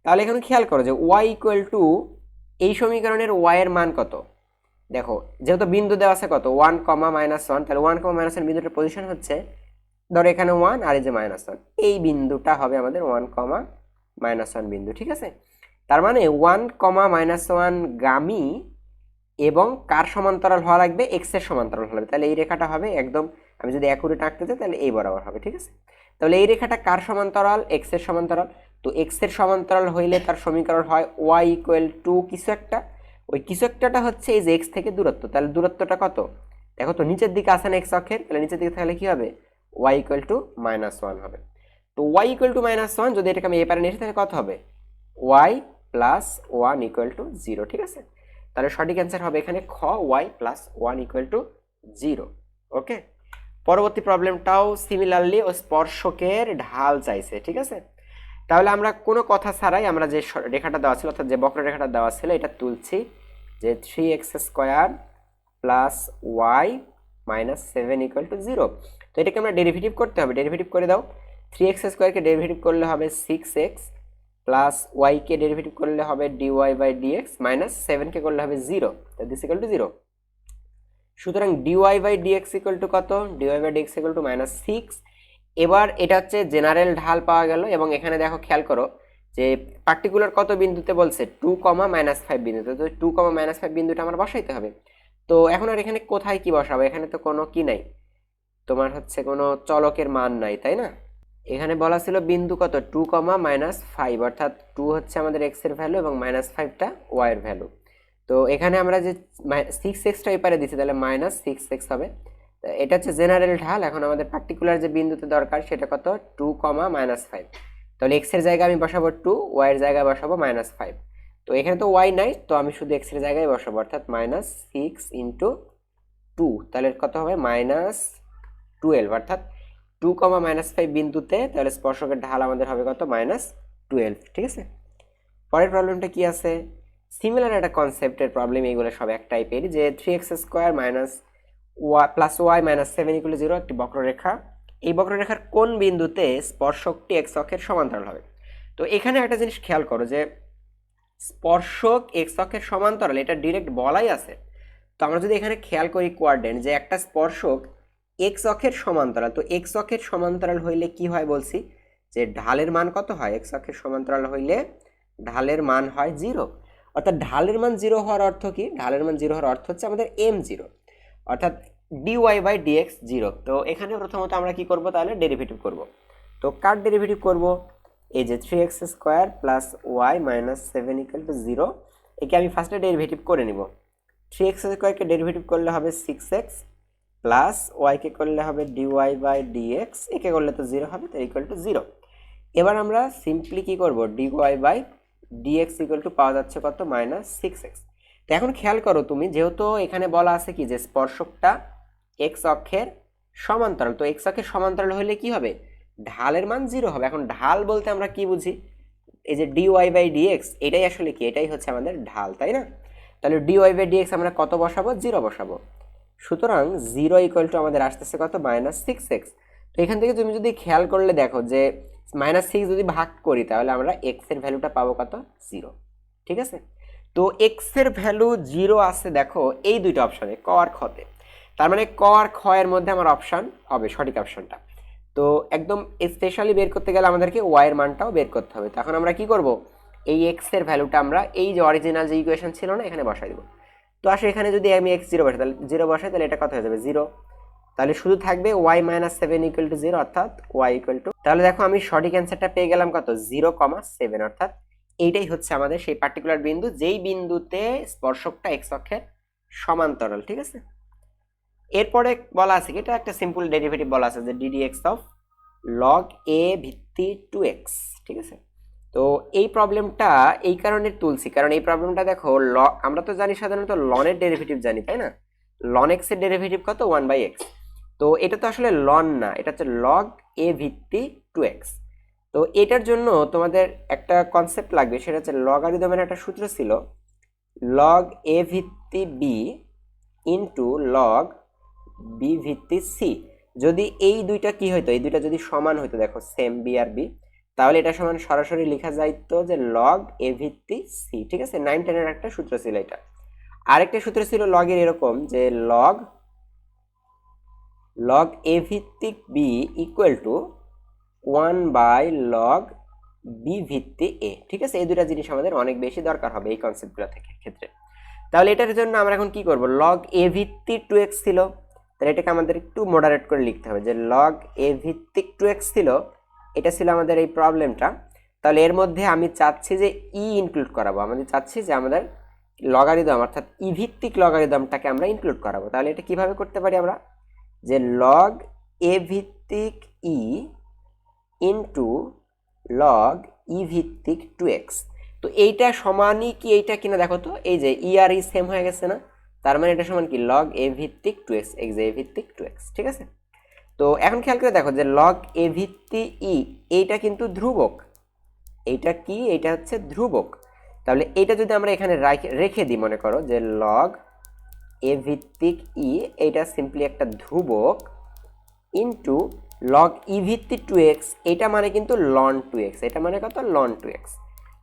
তাহলে এখানে খেয়াল করো যে ওয়াই ইকুয়াল টু এই সমীকরণের ওয়াই এর মান কত, দেখো যেহেতু বিন্দু দেওয়া আছে কত 1, -1, তাহলে 1, -1 বিন্দুটার পজিশন হচ্ছে ধরো এখানে 1 আর এই যে -1, এই বিন্দুটা হবে আমাদের 1, -1 বিন্দু, ঠিক আছে। তার মানে 1, -1 গামী এবং কার সমান্তরাল হওয়া লাগবে, এক্স এর সমান্তরাল হওয়া লাগবে। তাহলে এই রেখাটা হবে একদম, আমি যদি অ্যাকুরেট আঁকতে চাই তাহলে এই বরাবর হবে, ঠিক আছে। তাহলে এই রেখাটা কার সমান্তরাল, এক্স এর সমান্তরাল। তো এক্স এর সমান্তরাল হইলে তার সমীকরণ হয় ওয়াই ইকুয়াল টু কিছু একটা, ওই কিছু একটাটা হচ্ছে এই যে এক্স থেকে দূরত্ব, তাহলে দূরত্বটা কত, দেখো তো নিচের দিকে আসে না এক্স অক্ষের, তাহলে নিচের দিকে তাহলে কি হবে ওয়াই ইকুয়াল টু -1 হবে। তো ওয়াই ইকুয়াল টু -1 যদি এটাকে আমি এ পারে নিয়ে আসি তাহলে কত হবে ওয়াই প্লাস 1 ইকুয়াল টু 0, ঠিক আছে। তাহলে সঠিক অ্যান্সার হবে এখানে খ, ওয়াই প্লাস 1 ইকুয়াল টু 0। ওকে, পরবর্তী প্রবলেমটাও সিমিলারলি ও স্পর্শকের ঢাল চাইছে, ঠিক আছে। তাহলে আমরা কোনো কথা ছাড়াই আমরা যে রেখাটা দেওয়া ছিল, অর্থাৎ যে বক্ররেখাটা দেওয়া ছিল এটা তুলছি, যে 3x² plus y minus 7 equal to 0। তো এটাকে আমরা ডেরিভেটিভ করতে হবে, ডেরিভেটিভ করে দাও। 3x² ডেরিভেটিভ করলে হবে 6x প্লাস ওয়াইকে ডেরিভেটিভ করলে হবে ডিওয়াই বাই ডিএক্স মাইনাস 7কে করলে হবে 0, দিস ইকুয়াল টু 0। সুতরাং dy by dx equal to কত, dy by dx equal to -6। এবার এটা হচ্ছে জেনারেল ঢাল পাওয়া গেল, এবং এখানে দেখো খেয়াল করো যে পার্টিকুলার কত বিন্দুতে বলছে 2, -5 বিন্দুতে, তো 2, -5 বিন্দুটা আমার বসাইতে হবে। তো এখন আর এখানে কোথায় কি বসাবো, এখানে তো কোনো কি নাই, তোমার হচ্ছে কোনো চলকের মান নাই, তাই না। এখানে বলা ছিল বিন্দু কত 2, -5, অর্থাৎ 2 হচ্ছে আমাদের এক্স এর ভ্যালু এবং -5টা ওয়াই এর ভ্যালু। তো এখানে আমরা যে 6xটা এই পারে দিচ্ছি তাহলে -6x হবে। এটা হচ্ছে জেনারেল ঢাল। এখন আমাদের পার্টিকুলার যে বিন্দুতে দরকার সেটা কত 2, -5। তাহলে এক্স এর জায়গায় আমি বসাবো 2, ওয়াই এর জায়গায় বসাবো -5। তো এখানে তো ওয়াই নাই, তো আমি শুধু এক্স এর জায়গায় বসাবো, অর্থাৎ -6 ইন্টু 2, তাহলে কত হবে -12, অর্থাৎ 2, -5 বিন্দুতে তাহলে স্পর্শকের ঢাল আমাদের হবে কত -12, ঠিক আছে। পরের প্রবলেমটা কি আছে, সিমিলার একটা কনসেপ্টের প্রবলেম, এইগুলো সব এক টাইপেরই, যে 3x² plus y minus 7 equal to 0 একটি বক্ররেখা, এই বক্ররেখার কোন বিন্দুতে স্পর্শকটি এক্স অক্ষের সমান্তরাল হবে। তো এখানে একটা জিনিস খেয়াল করো যে স্পর্শক এক্স অক্ষের সমান্তরাল এটা ডিরেক্ট বলাই আছে। তো আমরা যদি এখানে খেয়াল করি কোয়াড্রেন্ট, যে একটা স্পর্শক এক্স অক্ষের সমান্তরাল, তো এক্স অক্ষের সমান্তরাল হইলে কি হয় বলছি, যে ঢালের মান কত হয়, এক্স অক্ষের সমান্তরাল হইলে ঢালের মান হয় 0। অর্থাৎ ঢালের মান 0 হওয়ার অর্থ কি, ঢালের মান 0 হওয়ার অর্থ হচ্ছে আমাদের m0, অর্থাৎ ডিওয়াই বাই ডিএক্স 0। তো এখানে প্রথমত আমরা কি করব, তাহলে ডেরিভেটিভ করব। তো কার ডেরিভেটিভ করব, এই যে 3x² plus y minus 7 equal to 0, একে আমি ফার্স্টে ডেরিভেটিভ করে নিব। 3x² কে ডেরিভেটিভ করলে হবে 6x প্লাস ওয়াইকে করলে হবে ডিওয়াই বাই ডিএক্স, একে করলে তো 0 হবে, তো ইকুয়াল টু 0। এবার আমরা সিম্পলি কি করব, dy by dx equal to পাওয়া যাচ্ছে কত -6x। তো এখন খেয়াল করো তুমি, যেহেতু এখানে বলা আছে কি যে স্পর্শকটা এক্স অক্ষের সমান্তরাল, তো এক্স অক্ষের সমান্তরাল হলে কি হবে, ঢালের মান 0 হবে। এখন ঢাল বলতে আমরা কি বুঝি, এই যে ডিওয়াই বাই ডিএক্স এটাই আসলে কি, এটাই হচ্ছে আমাদের ঢাল, তাই না। তাহলে ডিওয়াই বাই ডিএক্স আমরা কত বসাবো, 0 বসাবো। সুতরাং 0 ইকুয়াল টু আমাদের আসতেছে কত, -6x। তো এখান থেকে তুমি যদি খেয়াল করলে দেখো যে -6 যদি ভাগ করি তাহলে আমরা x এর ভ্যালুটা পাবো কত, 0। ঠিক আছে, তো x এর ভ্যালু 0 আছে দেখো এই দুইটা অপশনে, ক আর খ তে। তার মানে ক আর খ এর মধ্যে আমার অপশন হবে সঠিক অপশনটা। তো একদম স্পেশালি বের করতে গেলে আমাদেরকে y এর মানটাও বের করতে হবে। তখন আমরা কি করব, এই x এর ভ্যালুটা আমরা এই যে অরিজিনাল যে ইকুয়েশন ছিল না এখানে বসাই দেব। তো আসে এখানে যদি আমি x 0 বসাই, তাহলে 0 বসাই তাহলে এটা কত হয়ে যাবে, 0। তাহলে শুধু থাকবে y - 7 = 0, অর্থাৎ y = তাহলে দেখো আমি সঠিক অ্যান্সারটা পেয়ে গেলাম কত, 0,7। অর্থাৎ এইটাই হচ্ছে আমাদের সেই পার্টিকুলার বিন্দু যেই বিন্দুতে স্পর্শকটা x অক্ষের সমান্তরাল। ঠিক আছে, এরপরে বলা আছে কি, এটা একটা সিম্পল ডেরিভেটিভ বলা আছে যে ddx অফ log a ভিত্তি 2x। ঠিক আছে, তো এই প্রবলেমটা এই কারণে তুলছি কারণ এই প্রবলেমটা দেখো আমরা তো জানি সাধারণত লনের ডেরিভেটিভ জানি, তাই না? ln x এর ডেরিভেটিভ কত, 1/x। তো এটা তো আসলে লন না, এটা হচ্ছে log a ভিত্তি 2x। তো এটার জন্য তোমাদের একটা কনসেপ্ট লাগবে, সেটা হচ্ছে লগারিদমের একটা সূত্র ছিল, log a ভিত্তি b ইন্টু log b ভিত্তি c। যদি এই দুইটা কি হইতো, এই দুইটা যদি সমান হইতো, দেখো সেম b আর b, তাহলে এটা সমান সরাসরি লেখা যাইতো যে log a ভিত্তি c। ঠিক আছে, 9 10 এর একটা সূত্র ছিল এটা। আরেকটা সূত্র ছিল log এর এরকম যে log a ভিত্তিক b equal to 1/log b ভিত্তি a। ঠিক আছে, এই দুইটা জিনিস আমাদের অনেক বেশি দরকার হবে এই কনসেপ্টগুলো থেকে ক্ষেত্রে। তাহলে এটার জন্য আমরা এখন কি করব, log a ভিত্তি 2x ছিল, তাহলে এটাকে আমাদের একটু মডারেট করে লিখতে হবে যে log a ভিত্তিক 2x ছিল, এটা ছিল আমাদের এই প্রবলেমটা। তাহলে এর মধ্যে আমি চাচ্ছি যে ই ইনক্লুড করাবো, আমাদের চাচ্ছি যে আমাদের লগারিদম অর্থাৎ ই ভিত্তিক লগারিদমটাকে আমরা ইনক্লুড করাবো। তাহলে এটা কিভাবে করতে পারি আমরা, যে log a ভিত্তিক ই ইন্টু log ই ভিত্তিক 2x। তো এইটা সমানই কি এইটা কিনা দেখো তো, এই যে ই আর ই সেম হয়ে গেছে না, তার মানে এটা সমান কি log a ভিত্তিক 2x, এই যে a ভিত্তিক 2x। ঠিক আছে, তো এখন খেয়াল করে দেখো যে log a ভিত্তি ই এইটা কিন্তু ধ্রুবক, এইটা কি, এইটা হচ্ছে ধ্রুবক। তাহলে এইটা যদি আমরা এখানে রেখে দিই, মনে করো যে log a ভিত্তিক ই এইটা সিম্পলি একটা ধ্রুবক ইন্টু log ই ভিত্তি 2x, এটা মানে কিন্তু ln 2x, এটা মানে কত, ln 2x।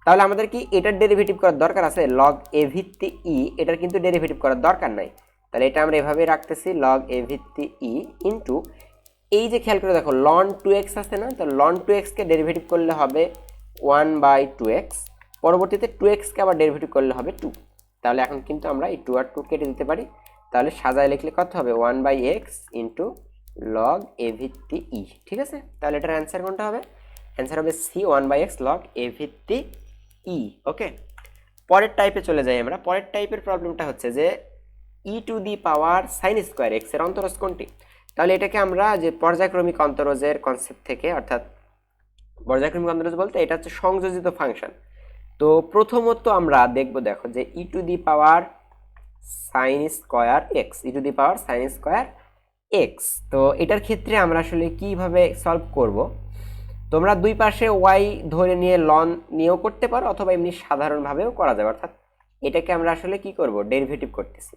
তাহলে আমাদের কি এটার ডেরিভেটিভ করার দরকার আছে, log a ভিত্তি ই এটার কিন্তু ডেরিভেটিভ করার দরকার নাই। তাহলে এটা আমরা এভাবে রাখতেছি log a ভিত্তি ই ইন্টু এই যে খেয়াল করে দেখো ln 2x আছে না, তো ln 2x কে ডেরিভেটিভ করলে হবে 1/2x, পরবর্তীতে 2x কে আবার ডেরিভেটিভ করলে হবে 2। তাহলে এখন কিন্তু আমরা এই 2 আর 2 কেটে দিতে পারি, তাহলে সাজায় লিখলে কত হবে, 1/x ইন্টু log a ভিত্তি ই। ঠিক আছে, তাহলে এটার অ্যান্সার কোনটা হবে, অ্যান্সার হবে সি, 1/x log a ভিত্তি ই। ওকে, পরের টাইপে চলে যাই আমরা। পরের টাইপের প্রবলেমটা হচ্ছে যে e to the power sine square x এর অন্তরজ কোনটি। তাহলে এটাকে আমরা যে পর্যায়ক্রমিক অন্তরজের কনসেপ্ট থেকে, অর্থাৎ পর্যায়ক্রমিক অন্তরজ বলতে এটা হচ্ছে সংযোজিত ফাংশন। তো প্রথমত আমরা দেখব, দেখো যে e to the power sine square x, e to the power sine square x. তো এটার ক্ষেত্রে আমরা আসলে কিভাবে সলভ করব, তোমরা দুই পাশে ওয়াই ধরে নিয়ে লন নিয়েও করতে পারো, অথবা এমনি সাধারণভাবেও করা যাবে। অর্থাৎ এটাকে আমরা আসলে কি করব, ডেরিভেটিভ করতেছি।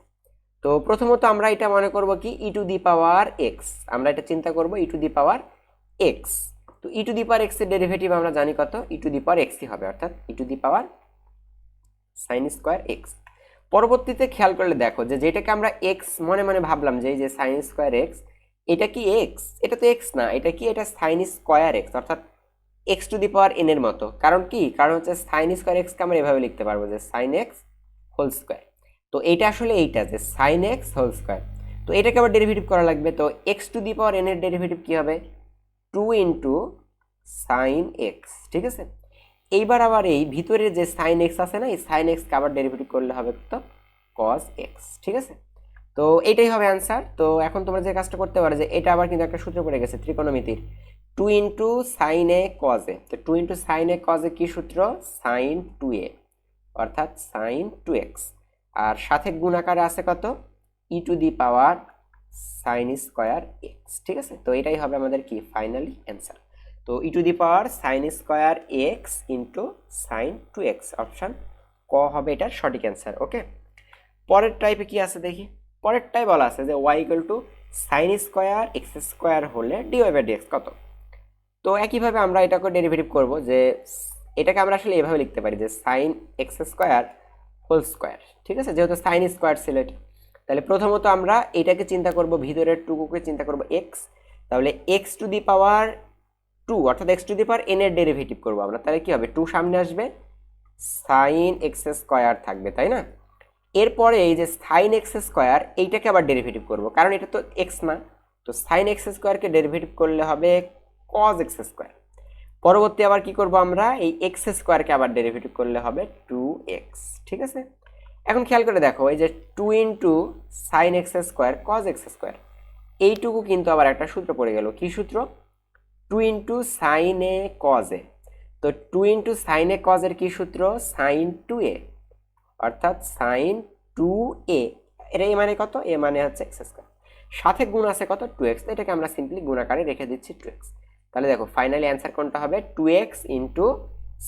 তো প্রথমত আমরা এটা মনে করব কি ই টু দি পাওয়ার এক্স, আমরা এটা চিন্তা করব ই টু দি পাওয়ার এক্স। তো e to the power x এর ডেরিভেটিভ আমরা জানি কত, ই টু দি পাওয়ার এক্সই হবে, অর্থাৎ e to the power sine square x. পরবর্তীতে খেয়াল করলে দেখো যে যেটাকে আমরা এক্স মনে মনে ভাবলাম যে এই যে সাইন স্কোয়ার এক্স, এটা কি এক্স, এটা তো এক্স না, এটা কি, এটা সাইন স্কোয়ার এক্স, অর্থাৎ x to the power N এর মতো। কারণ কি, কারণ হচ্ছে সাইন স্কোয়ার এক্সকে আমরা এভাবে লিখতে পারবো যে সাইন এক্স হোল স্কোয়ার। তো এইটা আসলে এইটা যে সাইন এক্স হোল স্কোয়ার। তো এটাকে আবার ডেরিভেটিভ করা লাগবে, তো x to the power N এর ডেরিভেটিভ কি হবে, 2 ইন্টু সাইন এক্স। ঠিক আছে, এইবার আবার এই ভিতরে যে সাইন এক্স আছে না, এই সাইন এক্সকে আবার ডেরিভেটিভ করলে হবে তো কস এক্স। ঠিক আছে, তো এটাই হবে অ্যান্সার। তো এখন তোমরা যে কাজটা করতে পারো যে এটা আবার কিন্তু একটা সূত্র পড়ে গেছে ত্রিকোণমিতির, 2 ইন্টু সাইন এ কজ এ। তো 2 ইন্টু সাইন এ কজ এ কি সূত্র, সাইন 2a, অর্থাৎ সাইন 2x। আর সাথে গুণ আকারে আছে কত, e to the power sine square x. ঠিক আছে, তো এটাই হবে আমাদের কি ফাইনালি অ্যান্সার। তো e to the power sine square x into sine 2x, option ক হবে এটার সঠিক অ্যান্সার। ওকে, পরের টাইপে কি আছে দেখি। পরেরটাই বলা আছে যে y equal to sin square x square হলে ডিওয়াই বাই ডিএক্স কত। তো একইভাবে আমরা এটাকে ডেরিভেটিভ করব, যে এটাকে আমরা আসলে এভাবে লিখতে পারি যে sin x square whole square, ঠিক আছে, যেহেতু সাইন স্কোয়ার ছিল এটা। তাহলে প্রথমত আমরা এটাকে চিন্তা করব, ভিতরের টুকুকে চিন্তা করব এক্স, তাহলে এক্স টু দি পাওয়ার 2 অর্থাৎ x to the power N এর ডেরিভেটিভ করবো আমরা, তাহলে কি হবে 2 সামনে আসবে, সাইন এক্স স্কোয়ার থাকবে, তাই না। এরপরে এই যে সাইন এক্স স্কোয়ার এইটাকে আবার ডেরিভেটিভ করব, কারণ এটা তো এক্স না, তো সাইন এক্স স্কোয়ারকে ডেরিভেটিভ করলে হবে কজ এক্স স্কোয়ার। পরবর্তী আবার কি করব আমরা, এই এক্স স্কোয়ারকে আবার ডেরিভেটিভ করলে হবে 2x, ঠিক আছে। এখন খেয়াল করে দেখো, এই যে 2 into sine x square cos x square, এইটুকু কিন্তু আবার একটা সূত্র পড়ে গেল, কি সূত্র, 2 ইন্টু সাইন এ কজ এ। তো 2 ইন্টু সাইন এ কজ এর কি সূত্র, সাইন 2a, অর্থাৎ সাইন 2a, এটা এ মানে কত, এ মানে হচ্ছে এক্স স্কোয়ার, সাথে গুণ আছে কত 2x, এটাকে আমরা সিম্পলি গুণ আকারে রেখে দিচ্ছি 2x। তাহলে দেখো ফাইনালি অ্যান্সার কোনটা হবে, 2x into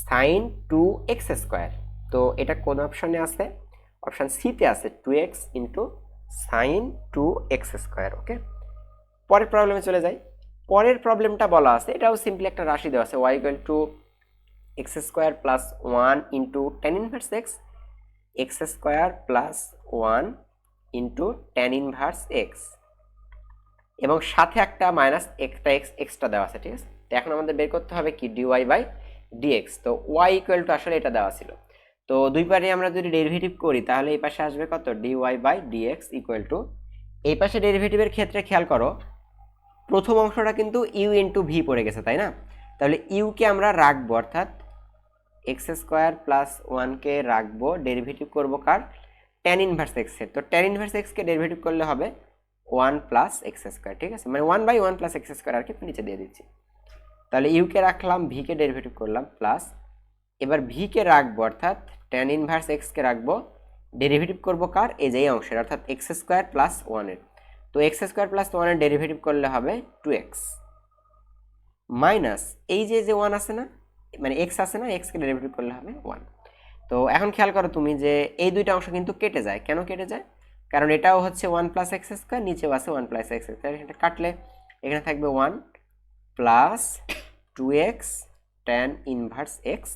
sine 2x square. তো এটা কোন অপশানে আছে, অপশান সিতে আছে, 2x into sine 2x square. ওকে, পরের প্রবলেমে চলে যাই। পরের প্রবলেমটা বলা আছে, এটাও সিম্পলি একটা রাশি দেওয়া আছে, y equal to x square plus 1 into ten inverse x, x square plus 1 into ten inverse x, এবং সাথে একটা মাইনাস একটা এক্স এক্সট্রা দেওয়া আছে, ঠিক আছে। তো এখন আমাদের বের করতে হবে কি, ডিওয়াই বাই ডিএক্স। তো ওয়াই ইকুয়াল টু আসলে এটা দেওয়া ছিল, তো দুই পারে আমরা যদি ডেরিভেটিভ করি তাহলে এই পাশে আসবে কত, dy by dx equal to, এই পাশে ডেরিভেটিভের ক্ষেত্রে খেয়াল করো প্রথম অংশটা কিন্তু ইউ ইন্টু ভি পড়ে গেছে, তাই না। তাহলে ইউকে আমরা রাখবো, অর্থাৎ এক্স স্কোয়ার প্লাস 1কে রাখবো, ডেরিভেটিভ করবো কার, ট্যান ইনভার্স এক্সের। তো ট্যান ইনভার্স এক্সকে ডেরিভেটিভ করলে হবে 1 প্লাস এক্স স্কোয়ার, ঠিক আছে, মানে 1/1 প্লাস এক্স স্কোয়ার আর কি, নিচে দিয়ে দিচ্ছি। তাহলে ইউকে রাখলাম, ভিকে ডেরিভেটিভ করলাম, প্লাস এবার ভিকে রাখবো, অর্থাৎ ট্যান ইনভার্স এক্সকে রাখবো, ডেরিভেটিভ করবো কার, এই যে এই অংশের, অর্থাৎ এক্স স্কোয়ার প্লাস 1-এর। তো এক্স স্কোয়ার প্লাস 1-এর ডেরিভেটিভ করলে হবে 2x, মাইনাস এই যে 1 আছে না, মানে এক্স আছে না, এক্সকে ডেরিভেটিভ করলে হবে 1। তো এখন খেয়াল করো তুমি যে এই দুইটা অংশ কিন্তু কেটে যায়, কেন কেটে যায়, কারণ এটাও হচ্ছে 1 প্লাস এক্স স্কোয়ার, নিচেও আছে 1 প্লাস এক্স স্কোয়ার, এটা কাটলে এখানে থাকবে 1 plus 2x tan inverse x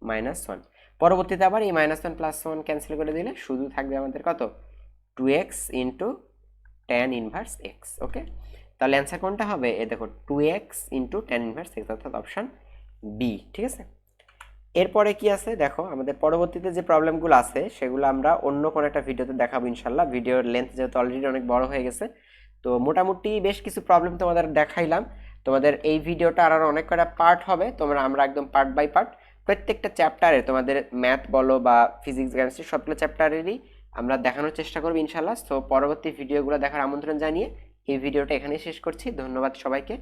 minus 1। পরবর্তীতে আবার এই -1 প্লাস 1 ক্যান্সেল করে দিলে শুধু থাকবে আমাদের কত, 2x into tan inverse x. Okay, তাহলে অ্যান্সার কোনটা হবে, এ দেখো 2x into tan inverse x, অর্থাৎ অপশান বি, ঠিক আছে। এরপরে কি আছে দেখো, আমাদের পরবর্তীতে যে প্রবলেমগুলো আছে সেগুলো আমরা অন্য কোনো একটা ভিডিওতে দেখাবো ইনশাল্লাহ। ভিডিওর লেন্থ যেহেতু অলরেডি অনেক বড় হয়ে গেছে, তো মোটামুটি বেশ কিছু প্রবলেম তোমাদের দেখাইলাম। তোমাদের এই ভিডিওটা আর অনেক কটা পার্ট হবে, আমরা একদম পার্ট বাই পার্ট প্রত্যেকটা চ্যাপ্টারে, তোমাদের ম্যাথ বলো বা ফিজিক্স কেমিস্ট্রি সবগুলো চ্যাপ্টারেরই আমরা দেখানোর চেষ্টা করবো ইনশাল্লাহ। তো পরবর্তী ভিডিওগুলো দেখার আমন্ত্রণ জানিয়ে এই ভিডিওটা এখানেই শেষ করছি। ধন্যবাদ সবাইকে।